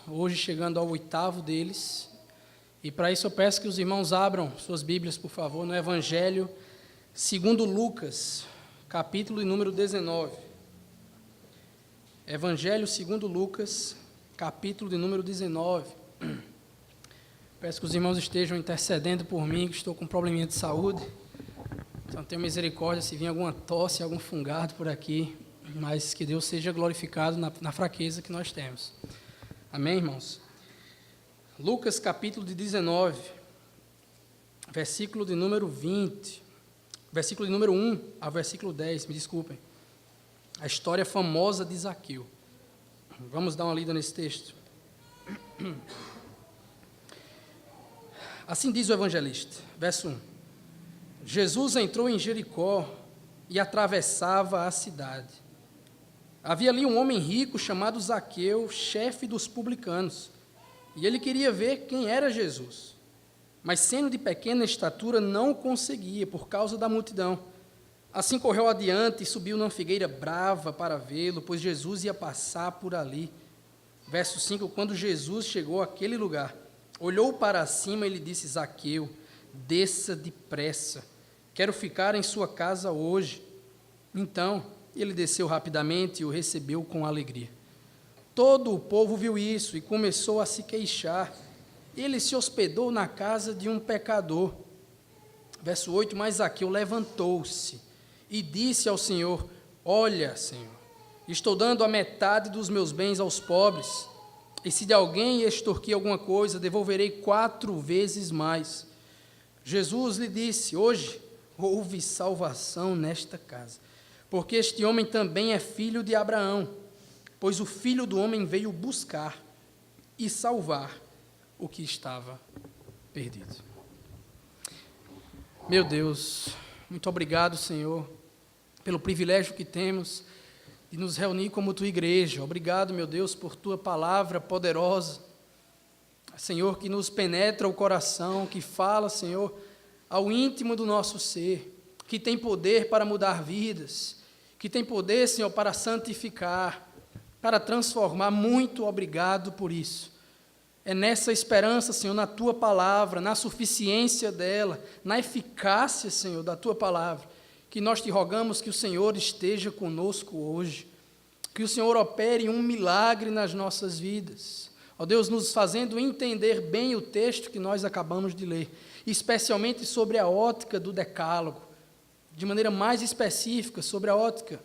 Hoje chegando ao 8º deles, e para isso eu peço que os irmãos abram suas Bíblias, por favor, no Evangelho segundo Lucas, capítulo de número 19. Evangelho segundo Lucas, capítulo de número 19. Peço que os irmãos estejam intercedendo por mim, que estou com um probleminha de saúde. Então tenha misericórdia se vir alguma tosse, algum fungado por aqui, mas que Deus seja glorificado na fraqueza que nós temos. Amém, irmãos? Lucas, capítulo de 19, versículo de número 20, versículo de número 1 ao versículo 10, me desculpem. A história famosa de Zaqueu. Vamos dar uma lida nesse texto. Assim diz o evangelista, verso 1. Jesus entrou em Jericó e atravessava a cidade. Havia ali um homem rico chamado Zaqueu, chefe dos publicanos, e ele queria ver quem era Jesus, mas sendo de pequena estatura não o conseguia por causa da multidão. Assim correu adiante e subiu numa figueira brava para vê-lo, pois Jesus ia passar por ali. Verso 5, quando Jesus chegou àquele lugar, olhou para cima e lhe disse: Zaqueu, desça depressa, quero ficar em sua casa hoje. Então ele desceu rapidamente e o recebeu com alegria. Todo o povo viu isso e começou a se queixar. Ele se hospedou na casa de um pecador. Verso 8, mas Zaqueu levantou-se e disse ao Senhor: olha, Senhor, estou dando a metade dos meus bens aos pobres, e se de alguém extorquir alguma coisa, devolverei 4 vezes mais. Jesus lhe disse: hoje houve salvação nesta casa, porque este homem também é filho de Abraão, pois o Filho do Homem veio buscar e salvar o que estava perdido. Meu Deus, muito obrigado, Senhor, pelo privilégio que temos de nos reunir como Tua igreja. Obrigado, meu Deus, por Tua palavra poderosa, Senhor, que nos penetra o coração, que fala, Senhor, ao íntimo do nosso ser, que tem poder para mudar vidas, que tem poder, Senhor, para santificar, para transformar. Muito obrigado por isso. É nessa esperança, Senhor, na Tua palavra, na suficiência dela, na eficácia, Senhor, da Tua palavra, que nós te rogamos que o Senhor esteja conosco hoje, que o Senhor opere um milagre nas nossas vidas. Ó Deus, nos fazendo entender bem o texto que nós acabamos de ler, especialmente sobre a ótica do decálogo, de maneira mais específica sobre a ótica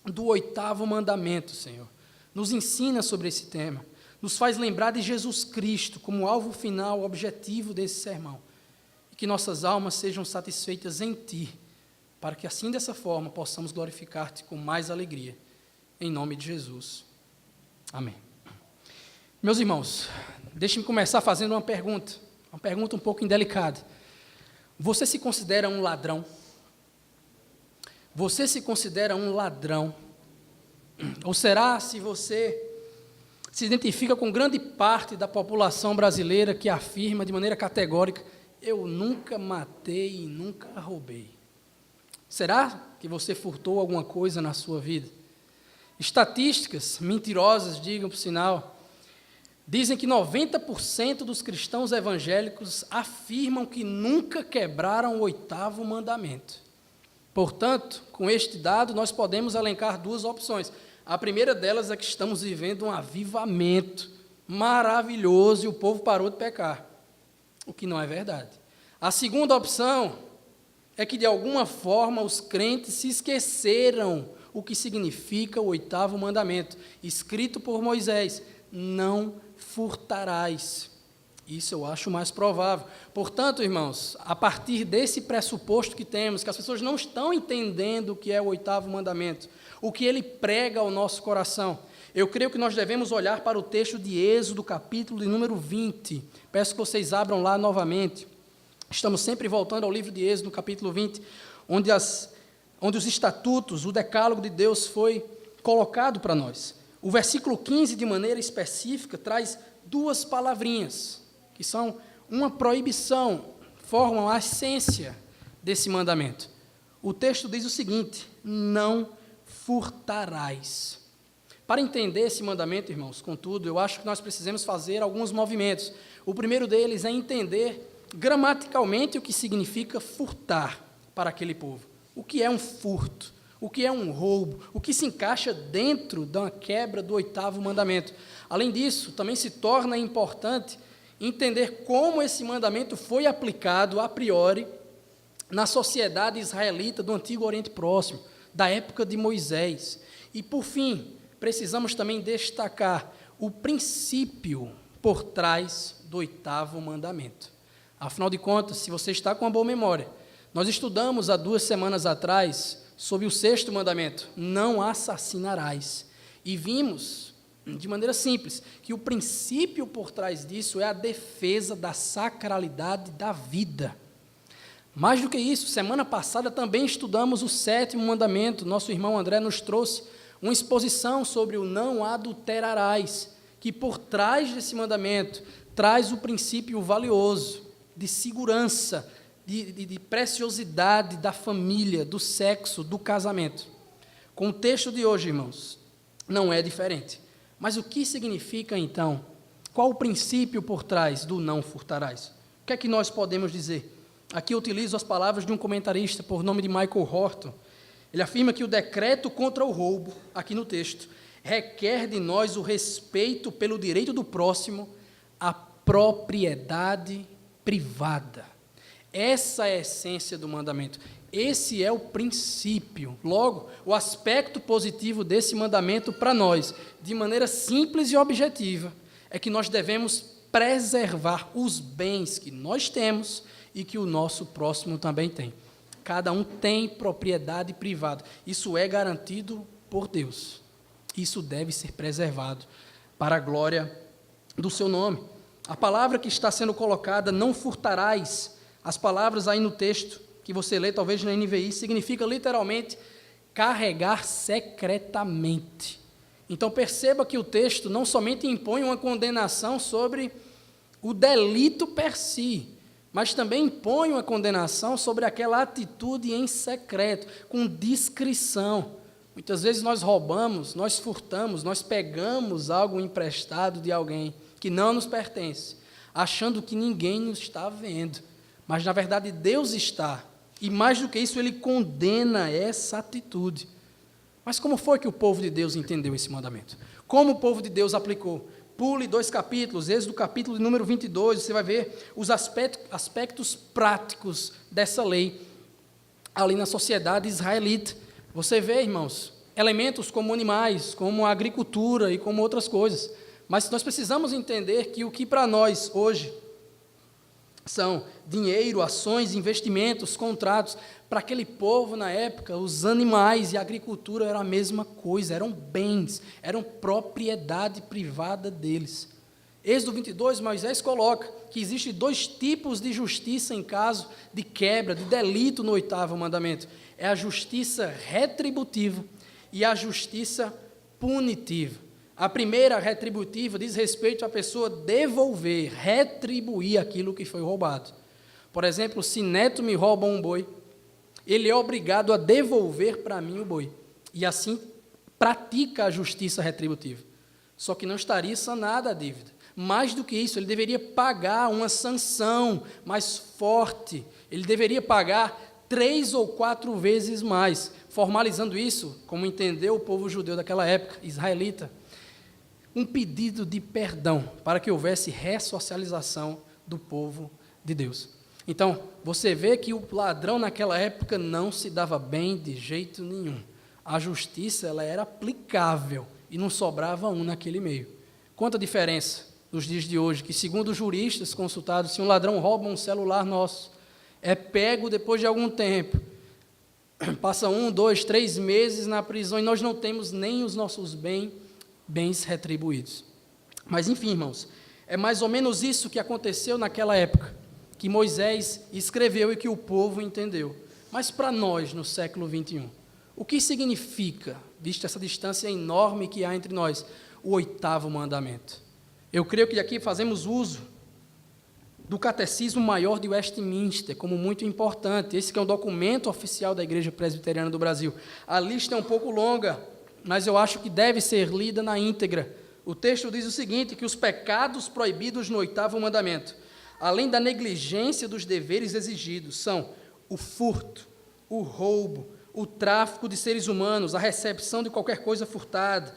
do 8º mandamento, Senhor. Nos ensina sobre esse tema, nos faz lembrar de Jesus Cristo como alvo final, objetivo desse sermão, e que nossas almas sejam satisfeitas em Ti, para que assim, dessa forma, possamos glorificar-Te com mais alegria, em nome de Jesus. Amém. Meus irmãos, deixem-me começar fazendo uma pergunta um pouco indelicada. Você se considera um ladrão? Você se considera um ladrão? Ou será se você se identifica com grande parte da população brasileira que afirma de maneira categórica: eu nunca matei e nunca roubei? Será que você furtou alguma coisa na sua vida? Estatísticas mentirosas, digam por sinal, dizem que 90% dos cristãos evangélicos afirmam que nunca quebraram o 8º mandamento. Portanto, com este dado, nós podemos elencar 2 opções. A primeira delas é que estamos vivendo um avivamento maravilhoso e o povo parou de pecar, o que não é verdade. A segunda opção é que, de alguma forma, os crentes se esqueceram o que significa o 8º mandamento, escrito por Moisés: não furtarás. Isso eu acho mais provável. Portanto, irmãos, a partir desse pressuposto que temos, que as pessoas não estão entendendo o que é o 8º mandamento, o que ele prega ao nosso coração, eu creio que nós devemos olhar para o texto de Êxodo, capítulo de número 20. Peço que vocês abram lá novamente. Estamos sempre voltando ao livro de Êxodo, capítulo 20, onde os estatutos, o decálogo de Deus foi colocado para nós. O versículo 15, de maneira específica, traz 2 palavrinhas, que são uma proibição, formam a essência desse mandamento. O texto diz o seguinte: não furtarás. Para entender esse mandamento, irmãos, contudo, eu acho que nós precisamos fazer alguns movimentos. O primeiro deles é entender gramaticalmente o que significa furtar para aquele povo. O que é um furto? O que é um roubo? O que se encaixa dentro da quebra do 8º mandamento? Além disso, também se torna importante entender como esse mandamento foi aplicado a priori na sociedade israelita do Antigo Oriente Próximo, da época de Moisés. E, por fim, precisamos também destacar o princípio por trás do 8º mandamento. Afinal de contas, se você está com uma boa memória, nós estudamos há 2 semanas atrás sobre o 6º mandamento, não assassinarás. E vimos, de maneira simples, que o princípio por trás disso é a defesa da sacralidade da vida. Mais do que isso, semana passada também estudamos o 7º mandamento. Nosso irmão André nos trouxe uma exposição sobre o não adulterarás, que por trás desse mandamento traz o princípio valioso de segurança, de preciosidade da família, do sexo, do casamento. Com o texto de hoje, irmãos, não é diferente. Mas o que significa, então? Qual o princípio por trás do não furtarás? O que é que nós podemos dizer? Aqui eu utilizo as palavras de um comentarista por nome de Michael Horton. Ele afirma que o decreto contra o roubo, aqui no texto, requer de nós o respeito pelo direito do próximo à propriedade privada. Essa é a essência do mandamento. Esse é o princípio. Logo, o aspecto positivo desse mandamento para nós, de maneira simples e objetiva, é que nós devemos preservar os bens que nós temos e que o nosso próximo também tem. Cada um tem propriedade privada. Isso é garantido por Deus. Isso deve ser preservado para a glória do seu nome. A palavra que está sendo colocada, não furtarás, as palavras aí no texto, que você lê talvez na NVI, significa literalmente carregar secretamente. Então perceba que o texto não somente impõe uma condenação sobre o delito per si, mas também impõe uma condenação sobre aquela atitude em secreto, com discrição. Muitas vezes nós roubamos, nós furtamos, nós pegamos algo emprestado de alguém que não nos pertence, achando que ninguém nos está vendo. Mas, na verdade, Deus está. E, mais do que isso, Ele condena essa atitude. Mas como foi que o povo de Deus entendeu esse mandamento? Como o povo de Deus aplicou? Pule 2 capítulos, Êxodo capítulo número 22, você vai ver os aspectos práticos dessa lei ali na sociedade israelita. Você vê, irmãos, elementos como animais, como a agricultura e como outras coisas. Mas nós precisamos entender que o que para nós hoje são dinheiro, ações, investimentos, contratos. Para aquele povo na época, os animais e a agricultura eram a mesma coisa, eram bens, eram propriedade privada deles. Êxodo 22, Moisés coloca que existem 2 tipos de justiça em caso de quebra, de delito no 8º mandamento. É a justiça retributiva e a justiça punitiva. A primeira, retributiva, diz respeito à pessoa devolver, retribuir aquilo que foi roubado. Por exemplo, se neto me rouba um boi, ele é obrigado a devolver para mim o boi. E assim pratica a justiça retributiva. Só que não estaria sanada a dívida. Mais do que isso, ele deveria pagar uma sanção mais forte. Ele deveria pagar 3 ou 4 vezes mais, formalizando isso, como entendeu o povo judeu daquela época, israelita, um pedido de perdão para que houvesse ressocialização do povo de Deus. Então, você vê que o ladrão naquela época não se dava bem de jeito nenhum. A justiça ela era aplicável e não sobrava um naquele meio. Quanta diferença nos dias de hoje, que segundo os juristas consultados, se um ladrão rouba um celular nosso, é pego depois de algum tempo, passa 1, 2, 3 meses na prisão e nós não temos nem os nossos bens retribuídos. Mas, enfim, irmãos, é mais ou menos isso que aconteceu naquela época, que Moisés escreveu e que o povo entendeu. Mas para nós, no século 21, o que significa, vista essa distância enorme que há entre nós, o 8º mandamento? Eu creio que aqui fazemos uso do Catecismo Maior de Westminster, como muito importante. Esse que é um documento oficial da Igreja Presbiteriana do Brasil. A lista é um pouco longa, mas eu acho que deve ser lida na íntegra. O texto diz o seguinte, que os pecados proibidos no 8º mandamento, além da negligência dos deveres exigidos, são o furto, o roubo, o tráfico de seres humanos, a recepção de qualquer coisa furtada,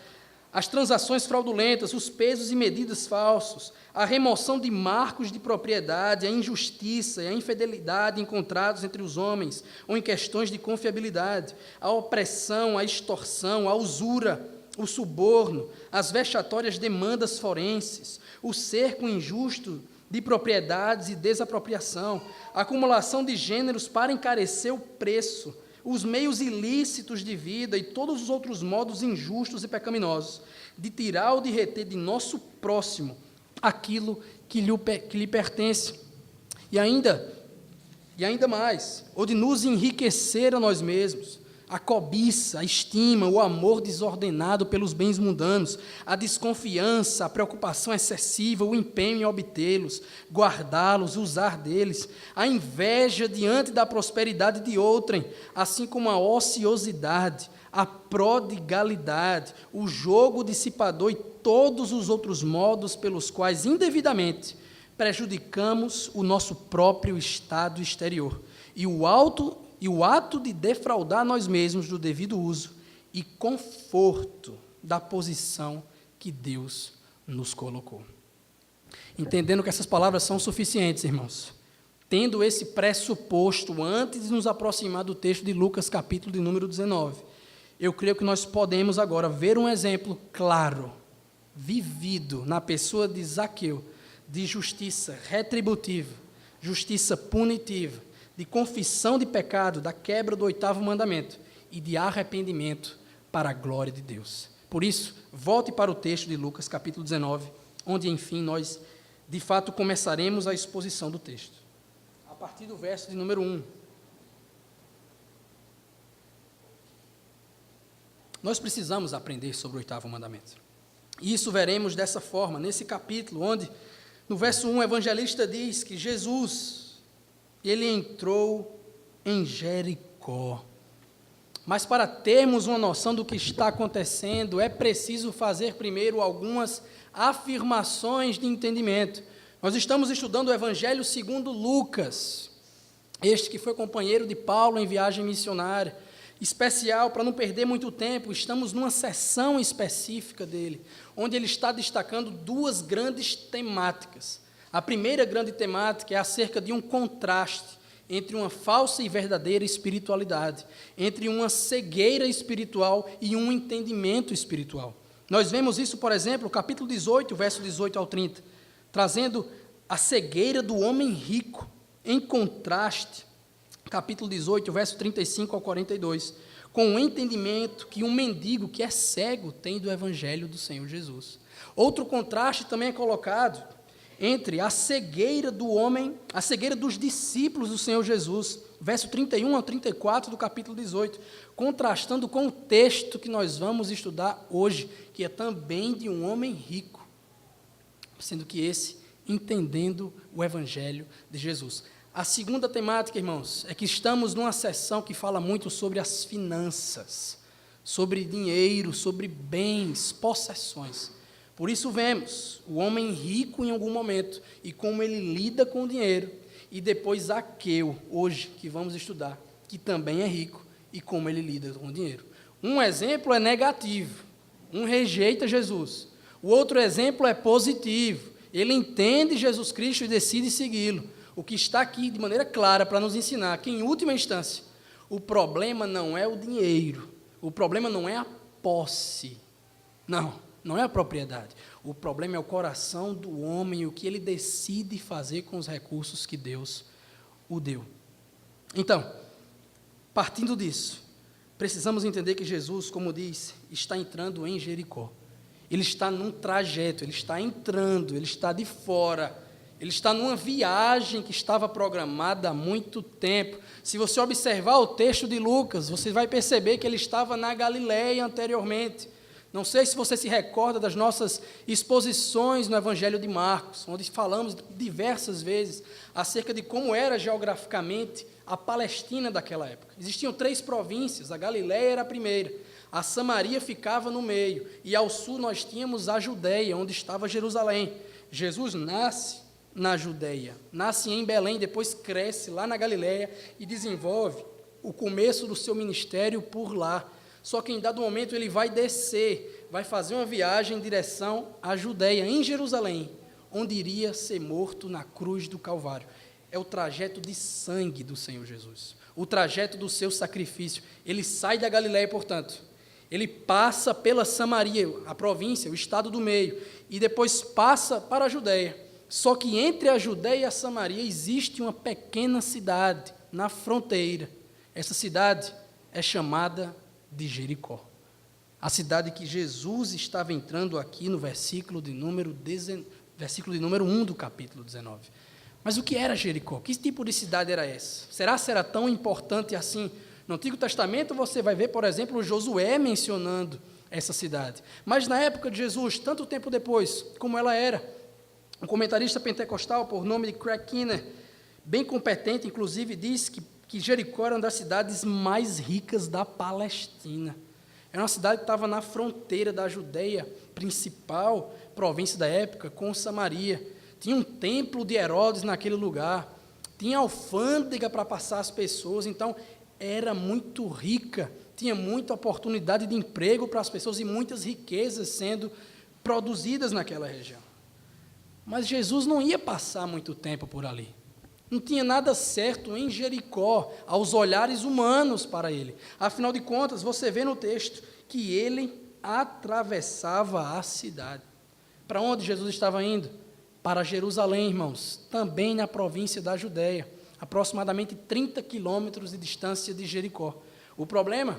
as transações fraudulentas, os pesos e medidas falsos, a remoção de marcos de propriedade, a injustiça e a infidelidade encontrados entre os homens ou em questões de confiabilidade, a opressão, a extorsão, a usura, o suborno, as vexatórias demandas forenses, o cerco injusto de propriedades e desapropriação, a acumulação de gêneros para encarecer o preço, os meios ilícitos de vida e todos os outros modos injustos e pecaminosos de tirar ou de reter de nosso próximo aquilo que lhe pertence, e ainda mais, ou de nos enriquecer a nós mesmos, a cobiça, a estima, o amor desordenado pelos bens mundanos, a desconfiança, a preocupação excessiva, o empenho em obtê-los, guardá-los, usar deles, a inveja diante da prosperidade de outrem, assim como a ociosidade, a prodigalidade, o jogo dissipador e todos os outros modos pelos quais, indevidamente, prejudicamos o nosso próprio estado exterior e o ato de defraudar nós mesmos do devido uso e conforto da posição que Deus nos colocou. Entendendo que essas palavras são suficientes, irmãos, tendo esse pressuposto antes de nos aproximar do texto de Lucas, capítulo de número 19, eu creio que nós podemos agora ver um exemplo claro, vivido na pessoa de Zaqueu, de justiça retributiva, justiça punitiva, de confissão de pecado, da quebra do 8º mandamento e de arrependimento para a glória de Deus. Por isso, volte para o texto de Lucas, capítulo 19, onde, enfim, nós, de fato, começaremos a exposição do texto. A partir do verso de número 1. Nós precisamos aprender sobre o 8º mandamento. E isso veremos dessa forma, nesse capítulo, onde, no verso 1, o evangelista diz que Jesus, ele entrou em Jericó. Mas para termos uma noção do que está acontecendo, é preciso fazer primeiro algumas afirmações de entendimento. Nós estamos estudando o Evangelho segundo Lucas, este que foi companheiro de Paulo em viagem missionária. Especial, para não perder muito tempo, estamos numa seção específica dele, onde ele está destacando duas grandes temáticas. A primeira grande temática é acerca de um contraste entre uma falsa e verdadeira espiritualidade, entre uma cegueira espiritual e um entendimento espiritual. Nós vemos isso, por exemplo, no capítulo 18, verso 18 ao 30, trazendo a cegueira do homem rico, em contraste, capítulo 18, verso 35 ao 42, com o entendimento que um mendigo que é cego tem do Evangelho do Senhor Jesus. Outro contraste também é colocado entre a cegueira do homem, a cegueira dos discípulos do Senhor Jesus, verso 31 ao 34 do capítulo 18, contrastando com o texto que nós vamos estudar hoje, que é também de um homem rico, sendo que esse entendendo o Evangelho de Jesus. A segunda temática, irmãos, é que estamos numa sessão que fala muito sobre as finanças, sobre dinheiro, sobre bens, possessões. Por isso vemos o homem rico em algum momento e como ele lida com o dinheiro, e depois Zaqueu, hoje, que vamos estudar, que também é rico e como ele lida com o dinheiro. Um exemplo é negativo, um rejeita Jesus. O outro exemplo é positivo, ele entende Jesus Cristo e decide segui-lo. O que está aqui de maneira clara para nos ensinar que, em última instância, o problema não é o dinheiro, o problema não é a posse, não é a propriedade. O problema é o coração do homem e o que ele decide fazer com os recursos que Deus o deu. Então, partindo disso, precisamos entender que Jesus, como disse, está entrando em Jericó. Ele está num trajeto, ele está entrando, ele está de fora. Ele está numa viagem que estava programada há muito tempo. Se você observar o texto de Lucas, você vai perceber que ele estava na Galileia anteriormente. Não sei se você se recorda das nossas exposições no Evangelho de Marcos, onde falamos diversas vezes acerca de como era geograficamente a Palestina daquela época. Existiam 3 províncias, a Galileia era a primeira, A Samaria ficava no meio, e ao sul nós tínhamos a Judeia, onde estava Jerusalém. Jesus nasce na Judeia, nasce em Belém, depois cresce lá na Galileia e desenvolve o começo do seu ministério por lá. Só que em dado momento ele vai descer, vai fazer uma viagem em direção à Judeia, em Jerusalém, onde iria ser morto na cruz do Calvário. É o trajeto de sangue do Senhor Jesus, o trajeto do seu sacrifício. Ele sai da Galileia, portanto, ele passa pela Samaria, a província, o estado do meio, e depois passa para a Judeia. Só que entre a Judeia e a Samaria existe uma pequena cidade, na fronteira. Essa cidade é chamada de Jericó. A cidade que Jesus estava entrando aqui no versículo de número 1 do capítulo 19. Mas o que era Jericó? Que tipo de cidade era essa? Será que era tão importante assim? No Antigo Testamento você vai ver, por exemplo, Josué mencionando essa cidade. Mas na época de Jesus, tanto tempo depois, como ela era, um comentarista pentecostal por nome de Craig Keener, bem competente, inclusive, disse que Jericó era uma das cidades mais ricas da Palestina. Era uma cidade que estava na fronteira da Judeia, principal província da época, com Samaria. Tinha um templo de Herodes naquele lugar, tinha alfândega para passar as pessoas, então era muito rica, tinha muita oportunidade de emprego para as pessoas e muitas riquezas sendo produzidas naquela região. Mas Jesus não ia passar muito tempo por ali. Não tinha nada certo em Jericó, aos olhares humanos para ele. Afinal de contas, você vê no texto que ele atravessava a cidade. Para onde Jesus estava indo? Para Jerusalém, irmãos, também na província da Judéia, aproximadamente 30 quilômetros de distância de Jericó. O problema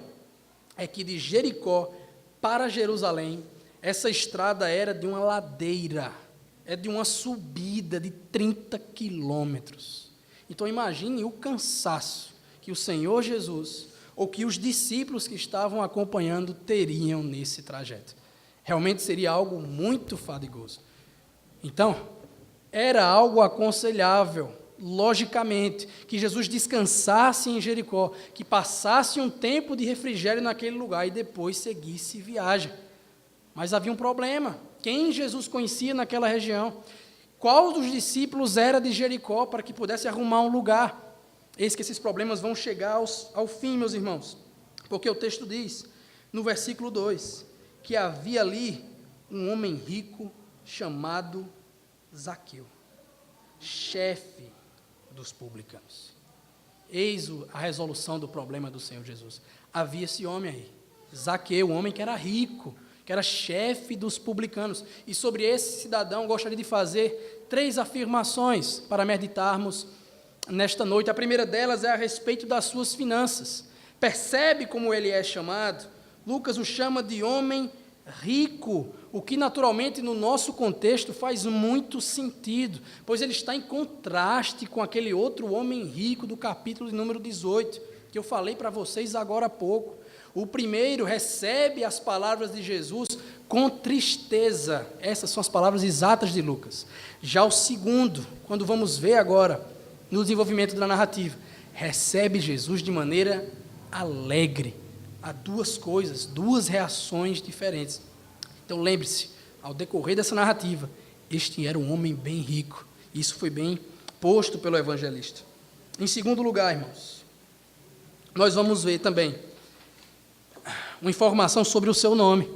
é que de Jericó para Jerusalém, essa estrada era de uma ladeira, é de uma subida de 30 quilômetros. Então imagine o cansaço que o Senhor Jesus, ou que os discípulos que estavam acompanhando teriam nesse trajeto. Realmente seria algo muito fadigoso. Então, era algo aconselhável, logicamente, que Jesus descansasse em Jericó, que passasse um tempo de refrigério naquele lugar e depois seguisse viagem. Mas havia um problema. Quem Jesus conhecia naquela região? Qual dos discípulos era de Jericó para que pudesse arrumar um lugar? Eis que esses problemas vão chegar ao fim, meus irmãos, porque o texto diz, no versículo 2, que havia ali um homem rico chamado Zaqueu, chefe dos publicanos. Eis a resolução do problema do Senhor Jesus. Havia esse homem aí, Zaqueu, um homem que era rico, que era chefe dos publicanos. E sobre esse cidadão, gostaria de fazer 3 afirmações para meditarmos nesta noite. A primeira delas é a respeito das suas finanças. Percebe como ele é chamado? Lucas o chama de homem rico, o que naturalmente no nosso contexto faz muito sentido, pois ele está em contraste com aquele outro homem rico do capítulo de número 18, que eu falei para vocês agora há pouco. O primeiro recebe as palavras de Jesus com tristeza. Essas são as palavras exatas de Lucas. Já o segundo, quando vamos ver agora no desenvolvimento da narrativa, recebe Jesus de maneira alegre. Há 2 coisas, 2 reações diferentes. Então lembre-se, ao decorrer dessa narrativa, este era um homem bem rico. Isso foi bem posto pelo evangelista. Em segundo lugar, irmãos, nós vamos ver também uma informação sobre o seu nome.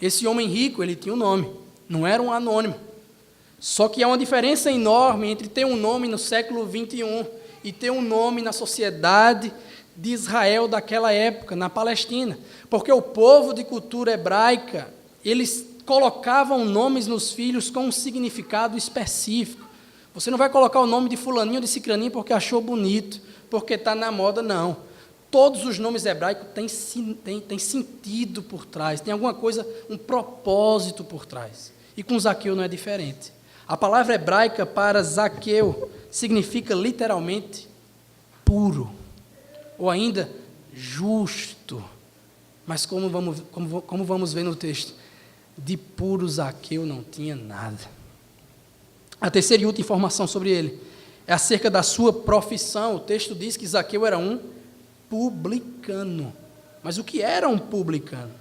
Esse homem rico, ele tinha um nome, não era um anônimo. Só que há uma diferença enorme entre ter um nome no século 21 e ter um nome na sociedade de Israel daquela época, na Palestina. Porque o povo de cultura hebraica, eles colocavam nomes nos filhos com um significado específico. Você não vai colocar o nome de fulaninho ou de cicraninho porque achou bonito, porque está na moda, não. Todos os nomes hebraicos têm sentido por trás, tem alguma coisa, um propósito por trás. E com Zaqueu não é diferente. A palavra hebraica para Zaqueu significa literalmente puro, ou ainda justo. Mas como vamos ver no texto, de puro Zaqueu não tinha nada. A terceira e última informação sobre ele é acerca da sua profissão. O texto diz que Zaqueu era um publicano. Mas o que era um publicano?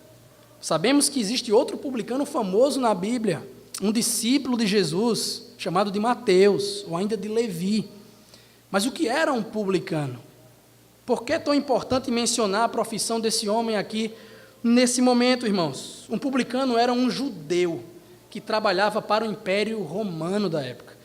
Sabemos que existe outro publicano famoso na Bíblia, um discípulo de Jesus, chamado de Mateus, ou ainda de Levi. Mas o que era um publicano? Por que é tão importante mencionar a profissão desse homem aqui, nesse momento, irmãos? Um publicano era um judeu que trabalhava para o Império Romano da época.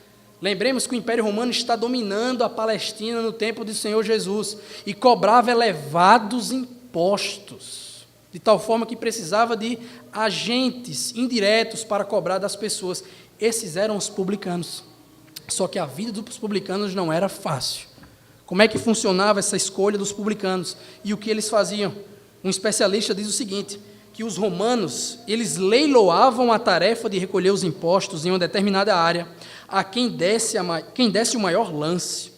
Lembremos que o Império Romano está dominando a Palestina no tempo do Senhor Jesus e cobrava elevados impostos, de tal forma que precisava de agentes indiretos para cobrar das pessoas. Esses eram os publicanos. Só que a vida dos publicanos não era fácil. Como é que funcionava essa escolha dos publicanos? E o que eles faziam? Um especialista diz o seguinte, que os romanos, eles leiloavam a tarefa de recolher os impostos em uma determinada área, a quem desse o maior lance.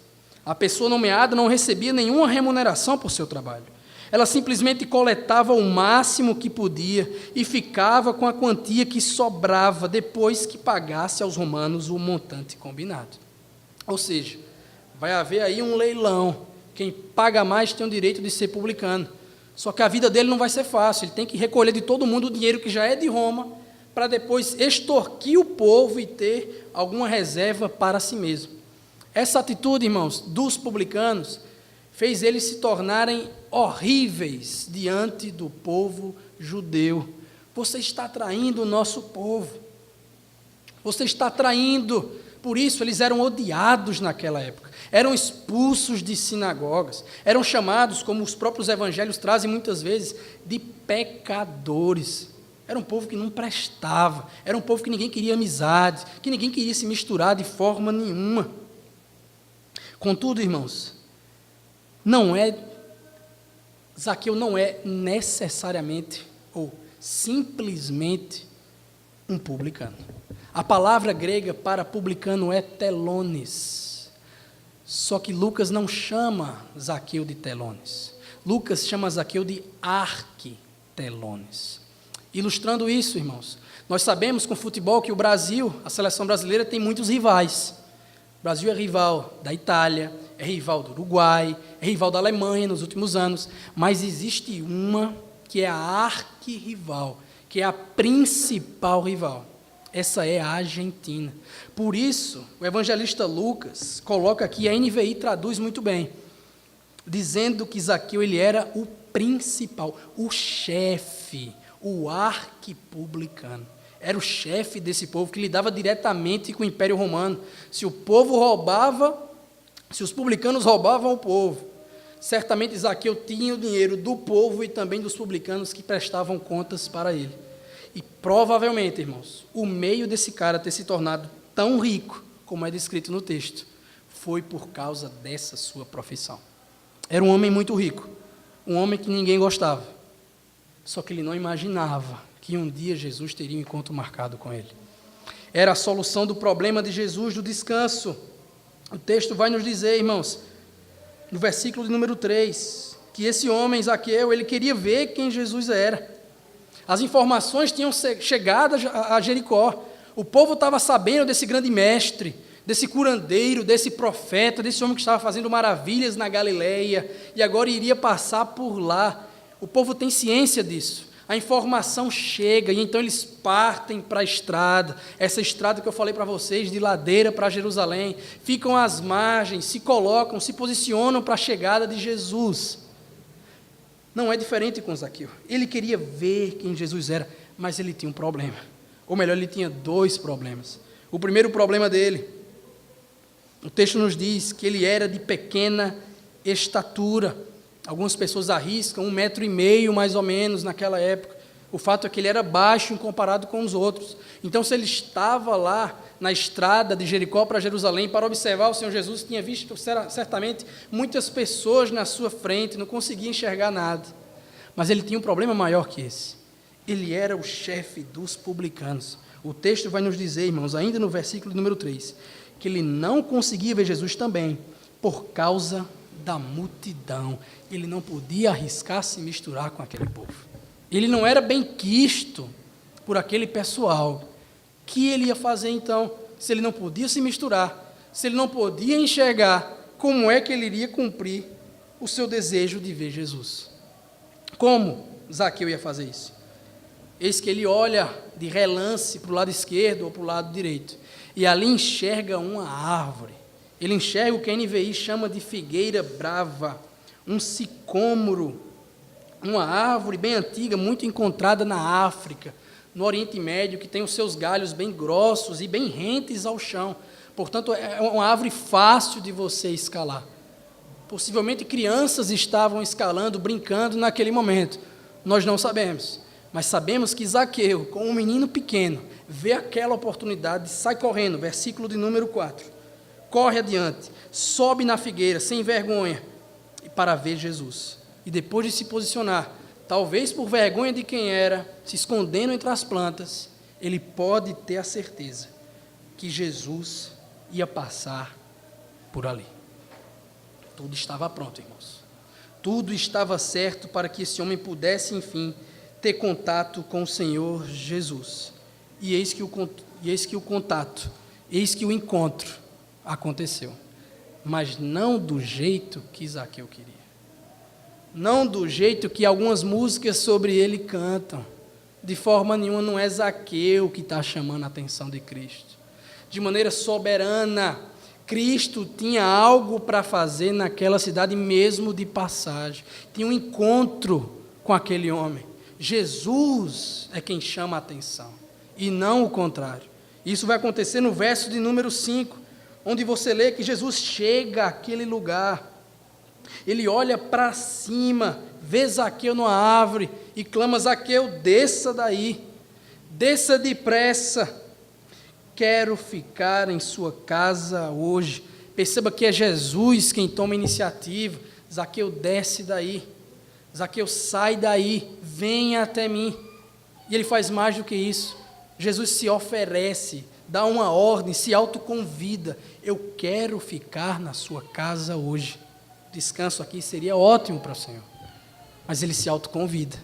A pessoa nomeada não recebia nenhuma remuneração por seu trabalho. Ela simplesmente coletava o máximo que podia e ficava com a quantia que sobrava depois que pagasse aos romanos o montante combinado. Ou seja, vai haver aí um leilão. Quem paga mais tem o direito de ser publicano. Só que a vida dele não vai ser fácil. Ele tem que recolher de todo mundo o dinheiro que já é de Roma, para depois extorquir o povo e ter alguma reserva para si mesmo. Essa atitude, irmãos, dos publicanos, fez eles se tornarem horríveis diante do povo judeu. Você está traindo o nosso povo. Você está traindo. Por isso, eles eram odiados naquela época. Eram expulsos de sinagogas. Eram chamados, como os próprios evangelhos trazem muitas vezes, de pecadores. Era um povo que não prestava. Era um povo que ninguém queria amizade, que ninguém queria se misturar de forma nenhuma. Contudo, irmãos, Zaqueu não é necessariamente ou simplesmente um publicano. A palavra grega para publicano é telones. Só que Lucas não chama Zaqueu de telones. Lucas chama Zaqueu de arquitelones. Ilustrando isso, irmãos, nós sabemos com o futebol que o Brasil, a seleção brasileira, tem muitos rivais. O Brasil é rival da Itália, é rival do Uruguai, é rival da Alemanha nos últimos anos, mas existe uma que é a arquirrival, que é a principal rival. Essa é a Argentina. Por isso, o evangelista Lucas coloca aqui, a NVI traduz muito bem, dizendo que Zaqueu ele era o principal, o chefe, o arquipublicano. Era o chefe desse povo que lidava diretamente com o Império Romano. Se o povo roubava, se os publicanos roubavam o povo, certamente Zaqueu tinha o dinheiro do povo e também dos publicanos que prestavam contas para ele. E provavelmente, irmãos, o meio desse cara ter se tornado tão rico, como é descrito no texto, foi por causa dessa sua profissão. Era um homem muito rico, um homem que ninguém gostava, só que ele não imaginava que um dia Jesus teria um encontro marcado com ele. Era a solução do problema de Jesus, do descanso. O texto vai nos dizer, irmãos, no versículo de número 3, que esse homem, Zaqueu, ele queria ver quem Jesus era. As informações tinham chegado a Jericó. O povo estava sabendo desse grande mestre, desse curandeiro, desse profeta, desse homem que estava fazendo maravilhas na Galileia, e agora iria passar por lá. O povo tem ciência disso. A informação chega, e então eles partem para a estrada, essa estrada que eu falei para vocês, de ladeira para Jerusalém, ficam às margens, se colocam, se posicionam para a chegada de Jesus. Não é diferente com Zaqueu. Ele queria ver quem Jesus era, mas ele tinha um problema. Ou melhor, ele tinha dois problemas. O primeiro problema dele, o texto nos diz que ele era de pequena estatura. Algumas pessoas arriscam 1,5 metro mais ou menos naquela época. O fato é que ele era baixo em comparado com os outros. Então, se ele estava lá na estrada de Jericó para Jerusalém para observar o Senhor Jesus, tinha visto certamente muitas pessoas na sua frente, não conseguia enxergar nada. Mas ele tinha um problema maior que esse. Ele era o chefe dos publicanos. O texto vai nos dizer, irmãos, ainda no versículo número 3, que ele não conseguia ver Jesus também por causa da multidão. Ele não podia arriscar se misturar com aquele povo. Ele não era bem quisto por aquele pessoal. O que ele ia fazer então? Se ele não podia se misturar, se ele não podia enxergar, como é que ele iria cumprir o seu desejo de ver Jesus? Como Zaqueu ia fazer isso? Eis que ele olha de relance para o lado esquerdo ou para o lado direito, e ali enxerga uma árvore. Ele enxerga o que a NVI chama de figueira brava, um sicômoro, uma árvore bem antiga, muito encontrada na África, no Oriente Médio, que tem os seus galhos bem grossos e bem rentes ao chão. Portanto, é uma árvore fácil de você escalar. Possivelmente crianças estavam escalando, brincando naquele momento. Nós não sabemos. Mas sabemos que Zaqueu, como um menino pequeno, vê aquela oportunidade, sai correndo, versículo de número 4. Corre adiante, sobe na figueira, sem vergonha, para ver Jesus. E depois de se posicionar, talvez por vergonha de quem era, se escondendo entre as plantas, ele pode ter a certeza que Jesus ia passar por ali. Tudo estava pronto, irmãos. Tudo estava certo para que esse homem pudesse, enfim, ter contato com o Senhor Jesus. E eis que o contato, eis que o encontro aconteceu. Mas não do jeito que Zaqueu queria. Não do jeito que algumas músicas sobre ele cantam. De forma nenhuma, não é Zaqueu que está chamando a atenção de Cristo. De maneira soberana, Cristo tinha algo para fazer naquela cidade mesmo de passagem. Tinha um encontro com aquele homem. Jesus é quem chama a atenção, e não o contrário. Isso vai acontecer no verso de número 5, onde você lê que Jesus chega àquele lugar. Ele olha para cima, vê Zaqueu numa árvore e clama: Zaqueu, desça daí, desça depressa, quero ficar em sua casa hoje. Perceba que é Jesus quem toma a iniciativa. Zaqueu, desce daí, Zaqueu, sai daí, venha até mim. E ele faz mais do que isso. Jesus se oferece, dá uma ordem, se autoconvida: eu quero ficar na sua casa hoje. Descanso aqui seria ótimo para o Senhor. Mas ele se autoconvida.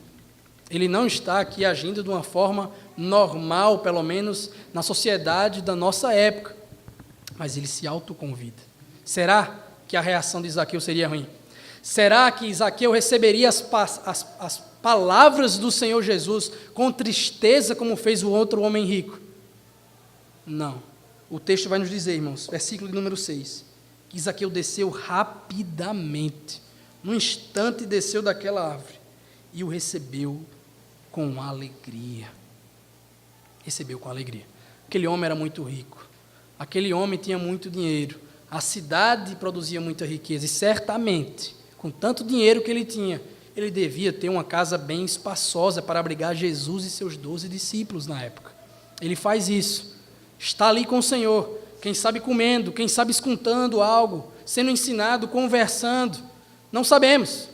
Ele não está aqui agindo de uma forma normal, pelo menos na sociedade da nossa época. Mas ele se autoconvida. Será que a reação de Zaqueu seria ruim? Será que Zaqueu receberia as palavras do Senhor Jesus com tristeza, como fez o outro homem rico? Não. O texto vai nos dizer, irmãos, versículo número 6, que Zaqueu desceu rapidamente, num instante desceu daquela árvore, e o recebeu com alegria. Recebeu com alegria. Aquele homem era muito rico, aquele homem tinha muito dinheiro, a cidade produzia muita riqueza, e certamente, com tanto dinheiro que ele tinha, ele devia ter uma casa bem espaçosa para abrigar Jesus e seus 12 discípulos na época. Ele faz isso, está ali com o Senhor, quem sabe comendo, quem sabe escutando algo, sendo ensinado, conversando, não sabemos.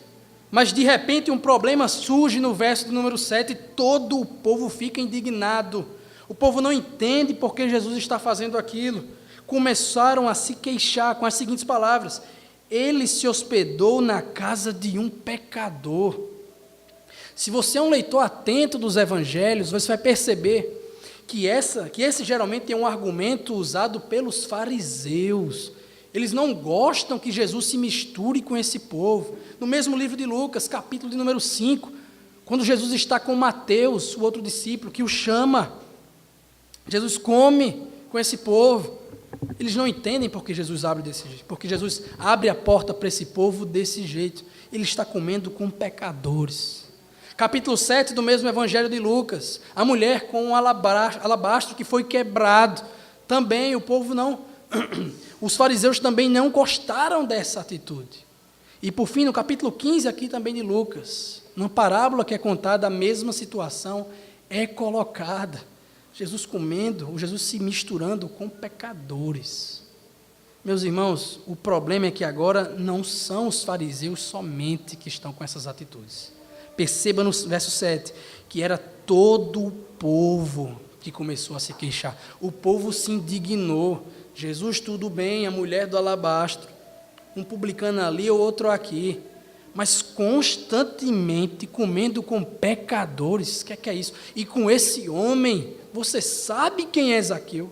Mas de repente um problema surge no verso de número 7, e todo o povo fica indignado. O povo não entende por que Jesus está fazendo aquilo. Começaram a se queixar com as seguintes palavras: ele se hospedou na casa de um pecador. Se você é um leitor atento dos evangelhos, você vai perceber que esse geralmente é um argumento usado pelos fariseus. Eles não gostam que Jesus se misture com esse povo. No mesmo livro de Lucas, capítulo de número 5, quando Jesus está com Mateus, o outro discípulo, que o chama, Jesus come com esse povo. Eles não entendem porque Jesus abre desse jeito, porque Jesus abre a porta para esse povo desse jeito. Ele está comendo com pecadores. Capítulo 7 do mesmo evangelho de Lucas, a mulher com um alabastro que foi quebrado. Também o povo não, os fariseus também não gostaram dessa atitude. E por fim, no capítulo 15 aqui também de Lucas, numa parábola que é contada, a mesma situação é colocada. Jesus comendo, ou Jesus se misturando com pecadores. Meus irmãos, o problema é que agora não são os fariseus somente que estão com essas atitudes. Perceba no verso 7, que era todo o povo que começou a se queixar. O povo se indignou. Jesus, tudo bem, a mulher do alabastro, um publicano ali, ou outro aqui, mas constantemente comendo com pecadores. O que é isso? E com esse homem, você sabe quem é Zaqueu?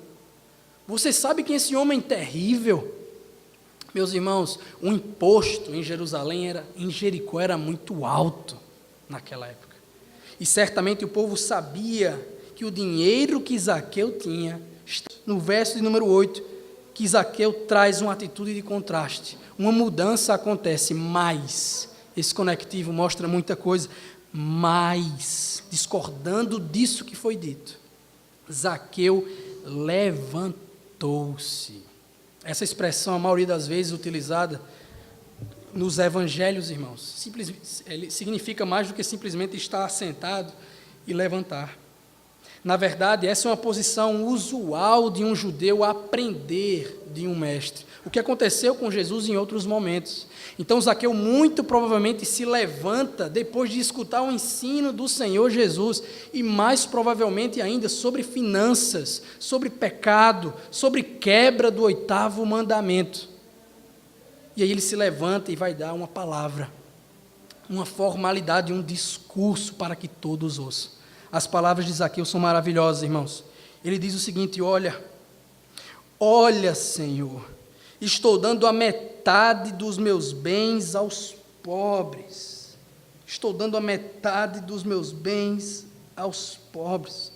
Você sabe quem é esse homem terrível? Meus irmãos, o imposto em Jerusalém, em Jericó, era muito alto. naquela época. E certamente o povo sabia que o dinheiro que Zaqueu tinha, no verso de número 8, que Zaqueu traz uma atitude de contraste. Uma mudança acontece, mas esse conectivo mostra muita coisa, mas, discordando disso que foi dito, Zaqueu levantou-se. Essa expressão, a maioria das vezes utilizada nos evangelhos, irmãos, ele significa mais do que simplesmente estar sentado e levantar. Na verdade, essa é uma posição usual de um judeu aprender de um mestre. O que aconteceu com Jesus em outros momentos. Então, Zaqueu muito provavelmente se levanta depois de escutar o ensino do Senhor Jesus e mais provavelmente ainda sobre finanças, sobre pecado, sobre quebra do 8º mandamento. E aí ele se levanta e vai dar uma palavra, uma formalidade, um discurso para que todos ouçam. As palavras de Zaqueu são maravilhosas, irmãos. Ele diz o seguinte: olha, Senhor, estou dando a metade dos meus bens aos pobres. Estou dando a metade dos meus bens aos pobres.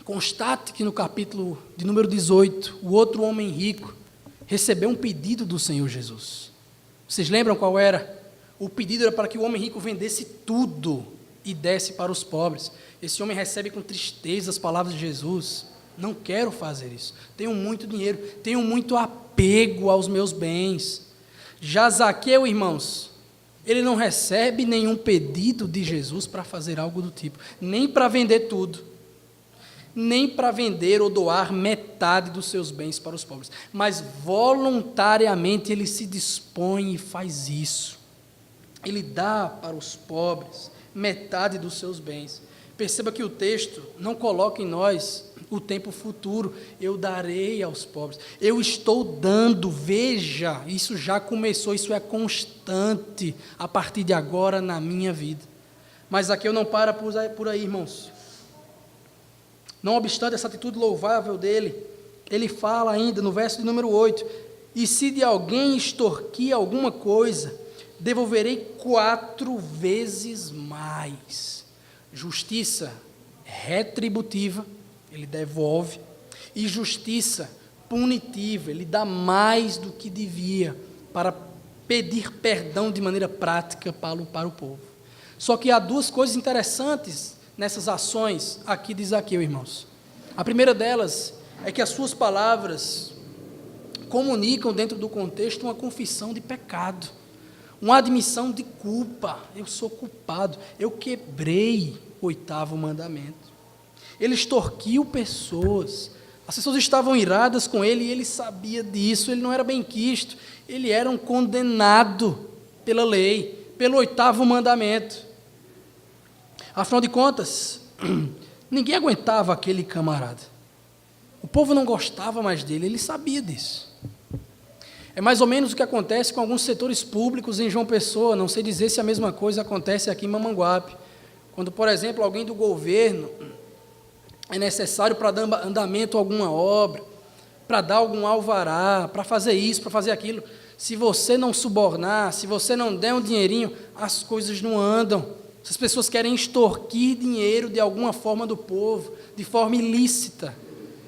Constate que no capítulo de número 18, o outro homem rico recebeu um pedido do Senhor Jesus. Vocês lembram qual era? O pedido era para que o homem rico vendesse tudo e desse para os pobres. Esse homem recebe com tristeza as palavras de Jesus: não quero fazer isso, tenho muito dinheiro, tenho muito apego aos meus bens. Já Zaqueu, irmãos, ele não recebe nenhum pedido de Jesus para fazer algo do tipo, nem para vender tudo, nem para vender ou doar metade dos seus bens para os pobres, mas voluntariamente ele se dispõe e faz isso. Ele dá para os pobres metade dos seus bens. Perceba que o texto não coloca em nós o tempo futuro: eu darei aos pobres, eu estou dando, veja, isso já começou, isso é constante a partir de agora na minha vida. Mas aqui eu não paro por aí, irmãos. Não obstante essa atitude louvável dele, ele fala ainda no verso de número 8: e se de alguém extorquir alguma coisa, devolverei 4 vezes mais. Justiça retributiva, ele devolve, e justiça punitiva, ele dá mais do que devia, para pedir perdão de maneira prática para o povo. Só que há 2 coisas interessantes nessas ações aqui de Zaqueu, irmãos. A primeira delas é que as suas palavras comunicam dentro do contexto uma confissão de pecado, uma admissão de culpa: eu sou culpado, eu quebrei o 8º mandamento. Ele extorquiu pessoas, as pessoas estavam iradas com ele e ele sabia disso, ele não era benquisto, ele era um condenado pela lei, pelo 8º mandamento. Afinal de contas, ninguém aguentava aquele camarada, o povo não gostava mais dele, ele sabia disso. É mais ou menos o que acontece com alguns setores públicos em João Pessoa. Não sei dizer se a mesma coisa acontece aqui em Mamanguape. Quando, por exemplo, alguém do governo é necessário para dar andamento a alguma obra, para dar algum alvará, para fazer isso, para fazer aquilo, se você não subornar, se você não der um dinheirinho, as coisas não andam. As pessoas querem extorquir dinheiro de alguma forma do povo, de forma ilícita.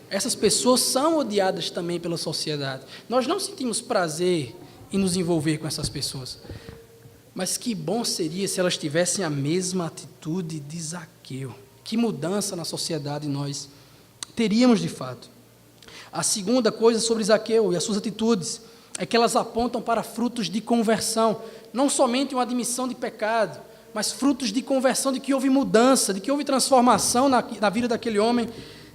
Essas pessoas são odiadas também pela sociedade. Nós não sentimos prazer em nos envolver com essas pessoas. Mas que bom seria se elas tivessem a mesma atitude de Zaqueu. Que mudança na sociedade nós teríamos de fato. A segunda coisa sobre Zaqueu e as suas atitudes é que elas apontam para frutos de conversão. Não somente uma admissão de pecado, mas frutos de conversão, de que houve mudança, de que houve transformação na vida daquele homem